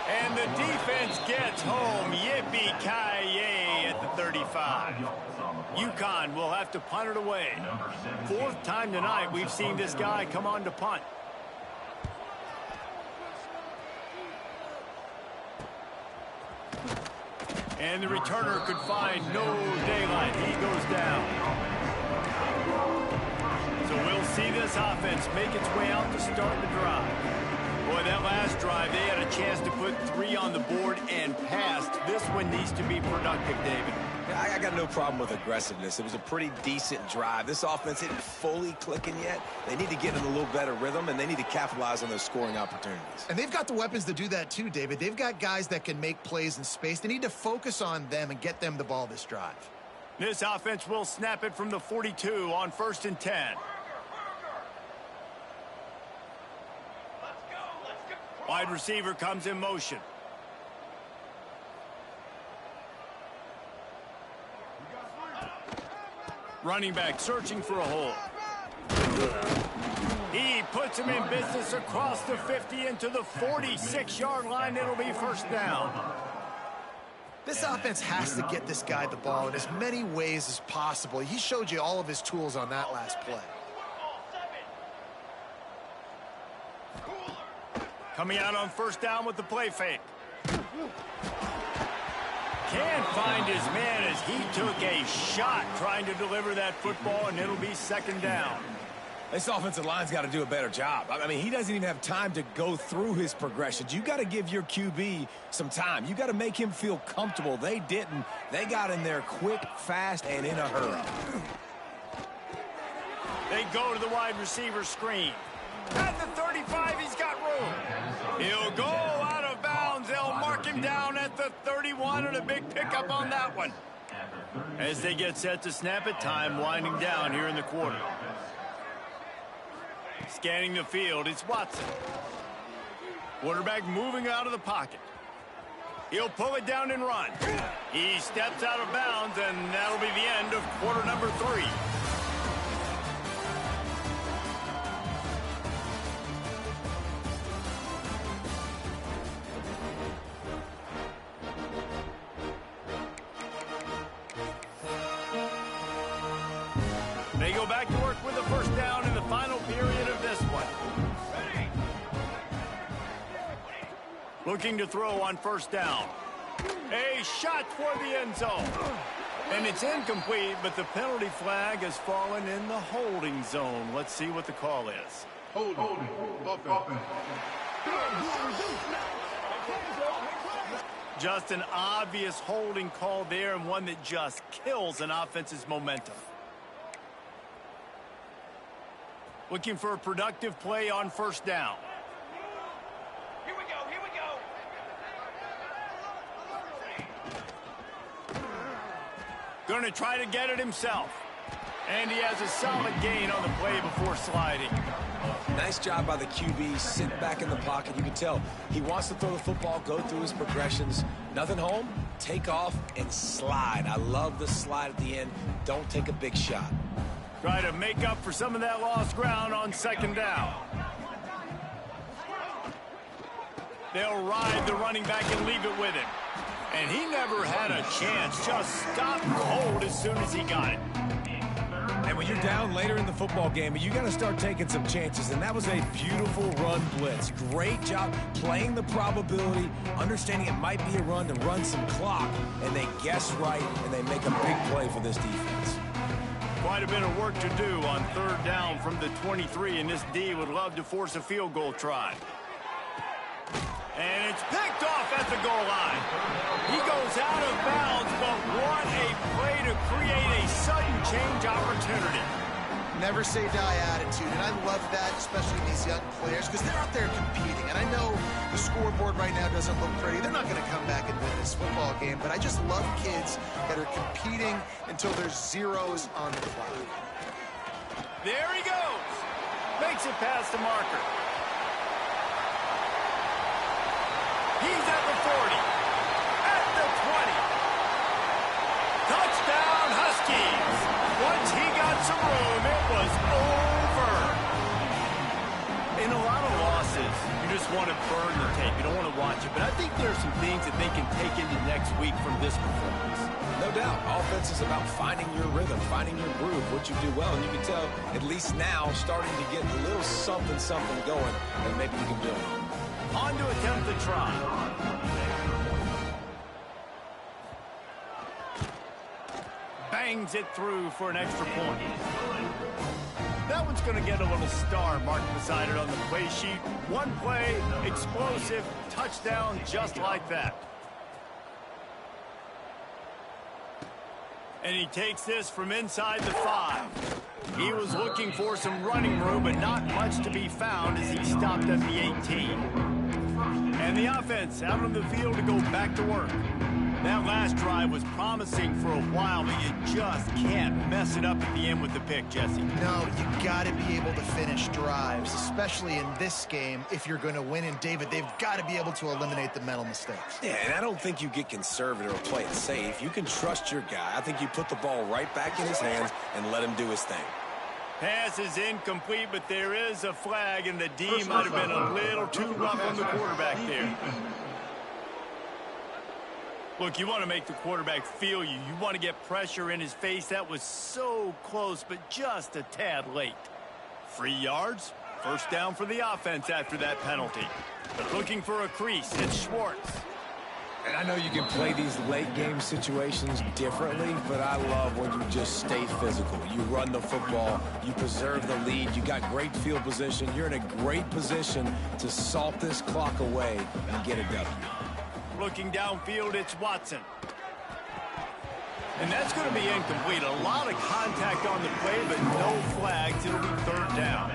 And the defense gets home. Yippee-ki-yay at the 35. UConn will have to punt it away. 4th time tonight we've seen this guy come on to punt. And the returner could find no daylight. He goes down. So we'll see this offense make its way out to start the drive. Boy, that last drive, they had a chance to put 3 on the board and passed. This one needs to be productive, David. I got no problem with aggressiveness. It was a pretty decent drive. This offense isn't fully clicking yet. They need to get in a little better rhythm, and they need to capitalize on those scoring opportunities. And they've got the weapons to do that too, David. They've got guys that can make plays in space. They need to focus on them and get them the ball this drive. This offense will snap it from the 42 on 1st and 10. Wide receiver comes in motion. Running back searching for a hole. He puts him in business across the 50 into the 46-yard line. It'll be 1st down. This offense has to get this guy the ball in as many ways as possible. He showed you all of his tools on that last play. Coming out on 1st down with the play fake. Can't find his man as he took a shot trying to deliver that football, and it'll be 2nd down. This offensive line's got to do a better job. I mean, he doesn't even have time to go through his progressions. You got to give your QB some time. You got to make him feel comfortable. They didn't. They got in there quick, fast, and in a hurry. go to the wide receiver screen. At the 35, he's got room. He'll go out of bounds. They'll mark him down at the 31, and a big pickup on that one. As they get set to snap it, time winding down here in the quarter. Scanning the field, it's Watson. Quarterback moving out of the pocket. He'll pull it down and run. He steps out of bounds, and that'll be the end of quarter number 3. They go back to work with the first down in the final period of this one. Looking to throw on first down. A shot toward the end zone. And it's incomplete, but the penalty flag has fallen in the holding zone. Let's see what the call is. Holding. Just an obvious holding call there, and one that just kills an offense's momentum. Looking for a productive play on first down. Here we go. Going to try to get it himself. And he has a solid gain on the play before sliding. Nice job by the QB. Sit back in the pocket. You can tell he wants to throw the football, go through his progressions. Nothing home, take off, and slide. I love the slide at the end. Don't take a big shot. Try to make up for some of that lost ground on second down. They'll ride the running back and leave it with him. And he never had a chance. Just stopped cold as soon as he got it. And when you're down later in the football game, you got to start taking some chances. And that was a beautiful run blitz. Great job playing the probability, understanding it might be a run to run some clock. And they guess right, and they make a big play for this defense. Quite a bit of work to do on third down from the 23, and this D would love to force a field goal try. And it's picked off at the goal line. He goes out of bounds, but what a play to create a sudden change opportunity. Never say die attitude, and I love that, especially these young players, because they're out there competing. And I know the scoreboard right now doesn't look pretty. They're not going to come back and win this football game, but I just love kids that are competing until there's zeros on the clock. There he goes. Makes it past the marker. He's at the 40. At the 20. Touchdown, Huskies. Once he got some room, it was over. In a lot of losses, you just want to burn the tape. You don't want to watch it. But I think there are some things that they can take into next week from this performance. No doubt. Offense is about finding your rhythm, finding your groove, what you do well. And you can tell, at least now, starting to get a little something going, and maybe you can build on. On to attempt the try. Bangs it through for an extra point. That one's going to get a little star marked beside it on the play sheet. One play, explosive, touchdown just like that. And he takes this from inside the 5. He was looking for some running room, but not much to be found as he stopped at the 18. And the offense out on the field to go back to work. That last drive was promising for a while, but you just can't mess it up at the end with the pick, Jesse. No, you got to be able to finish drives, especially in this game. If you're going to win, and David, they've got to be able to eliminate the mental mistakes. Yeah, and I don't think you get conservative or play it safe. You can trust your guy. I think you put the ball right back in his hands and let him do his thing. Pass is incomplete, but there is a flag, and the D might have been a little too rough on the quarterback there. Look, you want to make the quarterback feel you. You want to get pressure in his face. That was so close, but just a tad late. 3 yards, first down for the offense after that penalty. But looking for a crease, it's Schwartz. And I know you can play these late game situations differently, but I love when you just stay physical. You run the football, you preserve the lead, you got great field position. You're in a great position to salt this clock away and get a W. Looking downfield, it's Watson. And that's going to be incomplete. A lot of contact on the play, but no flags. It'll be third down.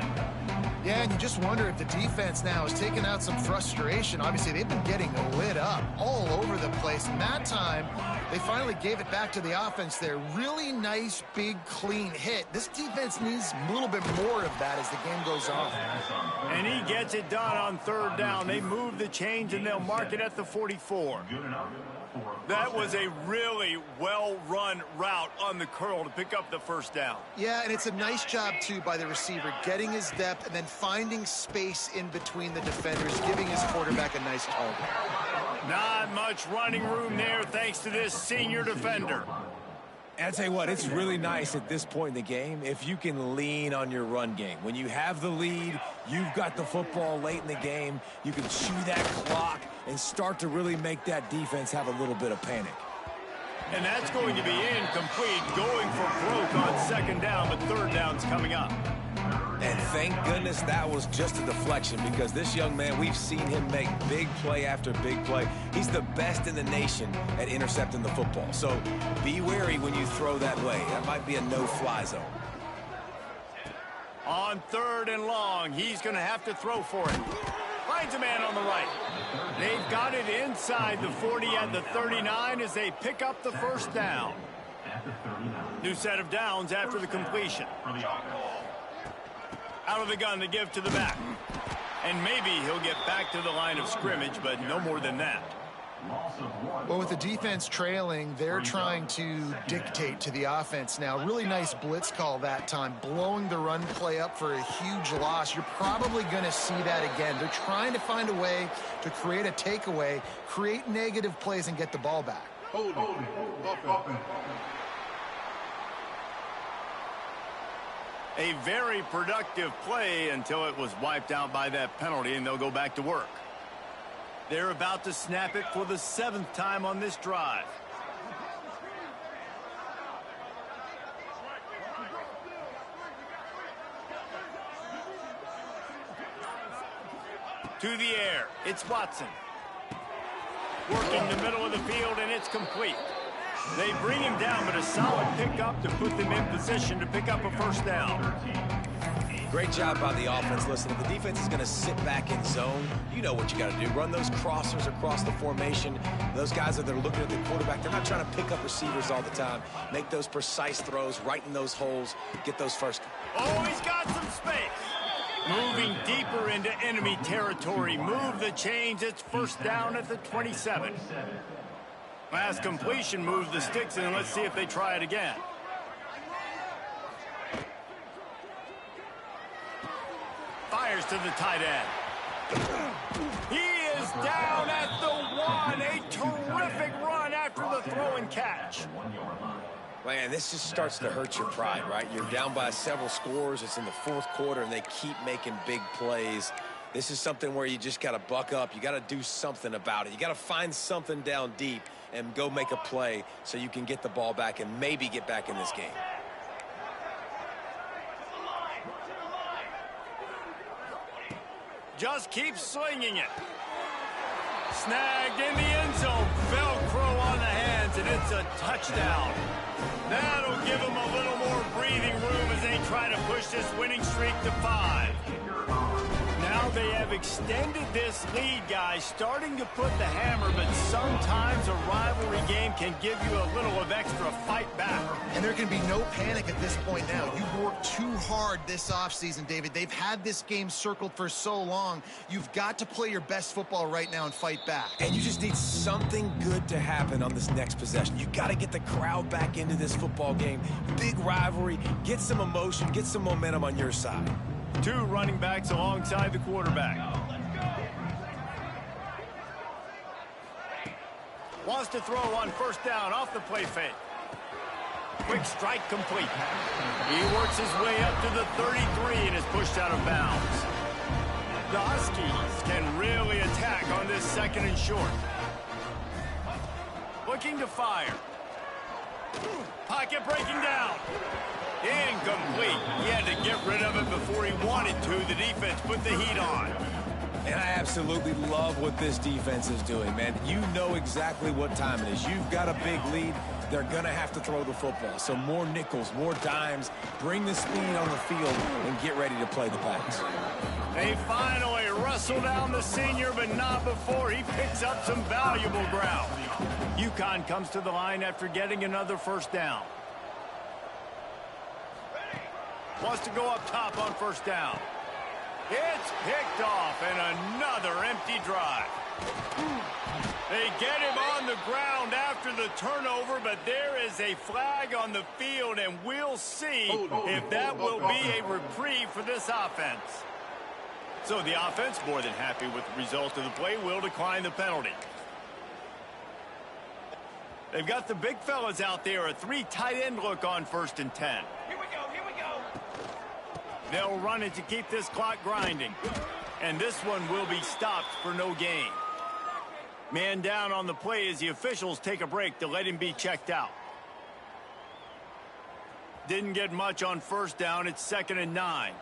Yeah, and you just wonder if the defense now is taking out some frustration. Obviously, they've been getting lit up all over the place. And that time, they finally gave it back to the offense there. Really nice, big, clean hit. This defense needs a little bit more of that as the game goes on. And he gets it done on third down. They move the chains, and they'll mark it at the 44. That was a really well-run route on the curl to pick up the first down. Yeah, and it's a nice job, too, by the receiver, getting his depth and then finding space in between the defenders, giving his quarterback a nice target. Not much running room there thanks to this senior defender. And I'll tell you what, it's really nice at this point in the game if you can lean on your run game. When you have the lead, you've got the football late in the game, you can chew that clock and start to really make that defense have a little bit of panic. And that's going to be incomplete, going for broke on second down, but third down's coming up. And thank goodness that was just a deflection, because this young man, we've seen him make big play after big play. He's the best in the nation at intercepting the football. So be wary when you throw that way. That might be a no-fly zone. On third and long, he's going to have to throw for it. Finds a man on the right. They've got it inside the 40 at the 39 as they pick up the first down. New set of downs after the completion. Out of the gun to give to the back. And maybe he'll get back to the line of scrimmage, but no more than that. Well, with the defense trailing, they're trying to dictate to the offense now. Really nice blitz call that time, blowing the run play up for a huge loss. You're probably going to see that again. They're trying to find a way to create a takeaway, create negative plays, and get the ball back. A very productive play until it was wiped out by that penalty, and they'll go back to work. They're about to snap it for the 7th time on this drive. To the air, it's Watson. Working the middle of the field, and it's complete. They bring him down, but a solid pickup to put them in position to pick up a first down. Great job by the offense. Listen, if the defense is going to sit back in zone, you know what you got to do. Run those crossers across the formation. Those guys that are looking at the quarterback, they're not trying to pick up receivers all the time. Make those precise throws right in those holes. Get those first. Oh, he's got some space. Moving deeper into enemy territory. Move the chains. It's first down at the 27. Last completion moves the sticks in. Let's see if they try it again. Fires to the tight end. He is down at the 1. A terrific run after the throw and catch. Man, this just starts to hurt your pride, right? You're down by several scores. It's in the 4th quarter, and they keep making big plays. This is something where you just got to buck up. You got to do something about it. You got to find something down deep and go make a play so you can get the ball back and maybe get back in this game. Just keep slinging it. Snagged in the end zone. Velcro on the hands, and it's a touchdown. That'll give them a little more breathing room as they try to push this winning streak to 5. Now they have extended this lead, guys, starting to put the hammer, but sometimes a rivalry game can give you a little of extra fight back. And there can be no panic at this point now. You've worked too hard this offseason, David. They've had this game circled for so long. You've got to play your best football right now and fight back. And you just need something good to happen on this next possession. You got to get the crowd back into this football game. Big rivalry. Get some emotion. Get some momentum on your side. 2 running backs alongside the quarterback. Wants to throw on first down off the play fake. Quick strike complete. He works his way up to the 33 and is pushed out of bounds. The Huskies can really attack on this 2nd and short. Looking to fire. Pocket breaking down. Incomplete. He had to get rid of it before he wanted to. The defense put the heat on. And I absolutely love what this defense is doing, man. You know exactly what time it is. You've got a big lead. they're going to have to throw the football. So more nickels, more dimes, bring the speed on the field, and get ready to play the pass. They finally wrestle down the senior, but not before he picks up some valuable ground. UConn comes to the line after getting another first down. Wants to go up top on first down. It's picked off, and another empty drive. They get him on the ground after the turnover, but there is a flag on the field, and we'll see if that will be a reprieve for this offense. So the offense, more than happy with the result of the play, will decline the penalty. They've got the big fellas out there, a 3 tight end look on 1st and 10. Here we go, here we go. They'll run it to keep this clock grinding. And this one will be stopped for no gain. Man down on the play as the officials take a break to let him be checked out. Didn't get much on first down. It's 2nd and 9.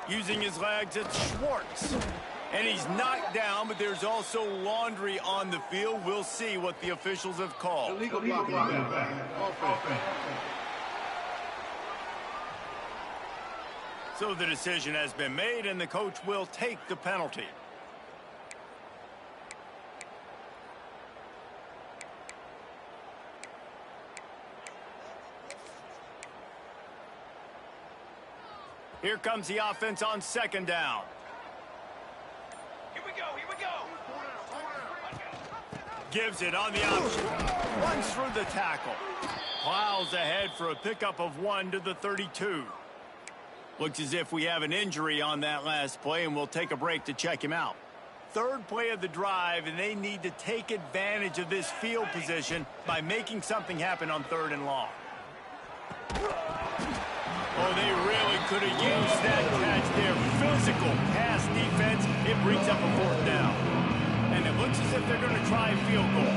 Using his legs, it's Schwartz. And he's knocked down, but there's also laundry on the field. We'll see what the officials have called. Illegal blocking. Offense. So the decision has been made, and the coach will take the penalty. Here comes the offense on 2nd down. Here we go, here we go. Gives it on the option. Runs through the tackle. Plows ahead for a pickup of 1 to the 32. Looks as if we have an injury on that last play, and we'll take a break to check him out. 3rd play of the drive, and they need to take advantage of this field position by making something happen on 3rd and long. Oh, they really could have used that catch there. Physical pass defense. It brings up a 4th down. And it looks as if they're going to try a field goal.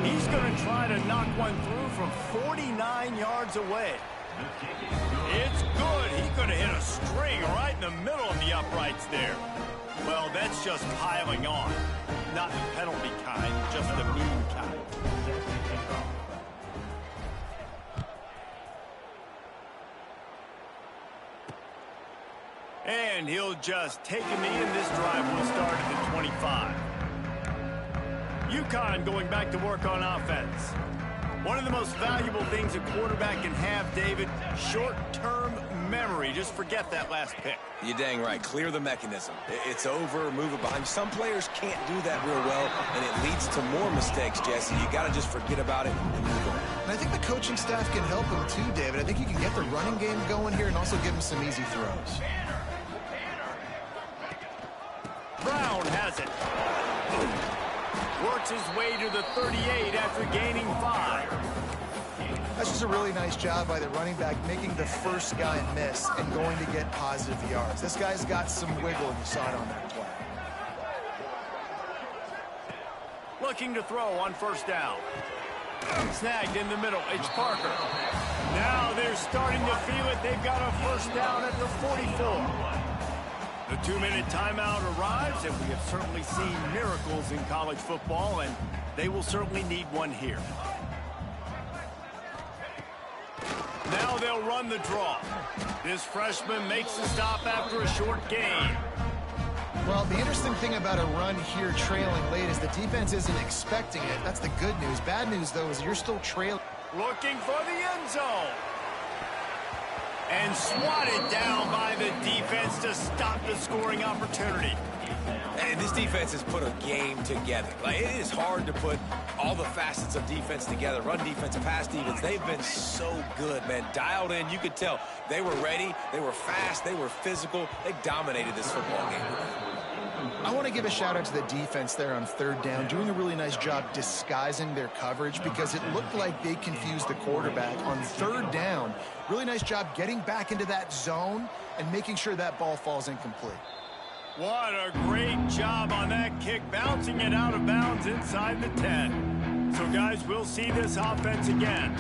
He's going to try to knock one through from 49 yards away. It's good. He could have hit a string right in the middle of the uprights there. Well, that's just piling on. Not the penalty kind, just the mean kind. And he'll just take a knee, and this drive will start at the 25. UConn going back to work on offense. One of the most valuable things a quarterback can have, David, short-term memory. Just forget that last pick. You're dang right. Clear the mechanism. It's over, move it behind. Some players can't do that real well, and it leads to more mistakes, Jesse. You got to just forget about it and move on. And I think the coaching staff can help him too, David. I think you can get the running game going here and also give him some easy throws. Brown has it. Works his way to the 38 after gaining 5. That's just a really nice job by the running back, making the first guy miss and going to get positive yards. This guy's got some wiggle, and you saw it on that play. Looking to throw on 1st down. Snagged in the middle. It's Parker. Now they're starting to feel it. They've got a 1st down at the 44. The 2-minute timeout arrives, and we have certainly seen miracles in college football, and they will certainly need one here. Now they'll run the draw. This freshman makes the stop after a short gain. Well, the interesting thing about a run here trailing late is the defense isn't expecting it. That's the good news. Bad news, though, is you're still trailing. Looking for the end zone. And swatted down by the defense to stop the scoring opportunity. And this defense has put a game together. Like, it is hard to put all the facets of defense together. Run defense, pass defense. They've been so good, man. Dialed in. You could tell they were ready. They were fast. They were physical. They dominated this football game. I want to give a shout out to the defense there on 3rd down, doing a really nice job disguising their coverage because it looked like they confused the quarterback on 3rd down. Really nice job getting back into that zone and making sure that ball falls incomplete. What a great job on that kick, bouncing it out of bounds inside the 10. So Guys, we'll see this offense again.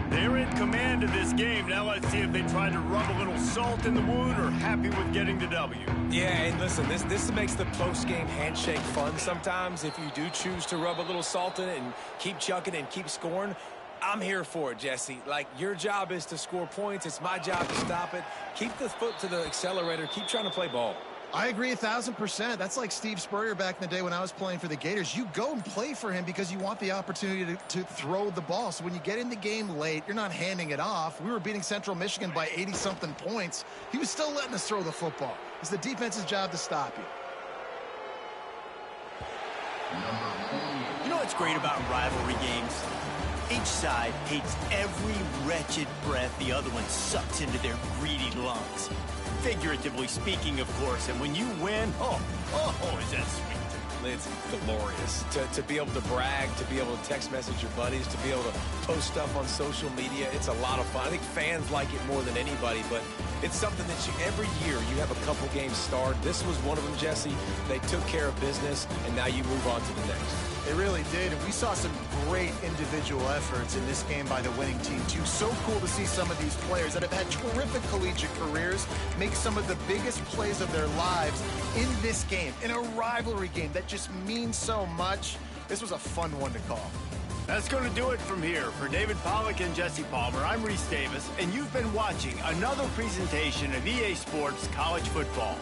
They're in command of this game. Now let's see if they try to rub a little salt in the wound or happy with getting the W. Yeah, and listen, this makes the post-game handshake fun sometimes. If you do choose to rub a little salt in it and keep chucking and keep scoring, I'm here for it, Jesse. Like, your job is to score points. It's my job to stop it. Keep the foot to the accelerator. Keep trying to play ball. I agree 1,000%. That's like Steve Spurrier back in the day when I was playing for the Gators. You go and play for him because you want the opportunity to throw the ball. So when you get in the game late, you're not handing it off. We were beating Central Michigan by 80-something points. He was still letting us throw the football. It's the defense's job to stop you. You know what's great about rivalry games? Each side hates every wretched breath the other one sucks into their greedy lungs. Figuratively speaking, of course, and when you win, oh, is that sweet. It's glorious to be able to brag, to be able to text message your buddies, to be able to post stuff on social media. It's a lot of fun. I think fans like it more than anybody, but it's something that every year you have a couple games start. This was one of them, Jesse. They took care of business, and now you move on to the next. They really did, and we saw some great individual efforts in this game by the winning team, too. So cool to see some of these players that have had terrific collegiate careers make some of the biggest plays of their lives in this game, in a rivalry game that just means so much. This was a fun one to call. That's going to do it from here. For David Pollack and Jesse Palmer, I'm Reese Davis, and you've been watching another presentation of EA Sports College Football.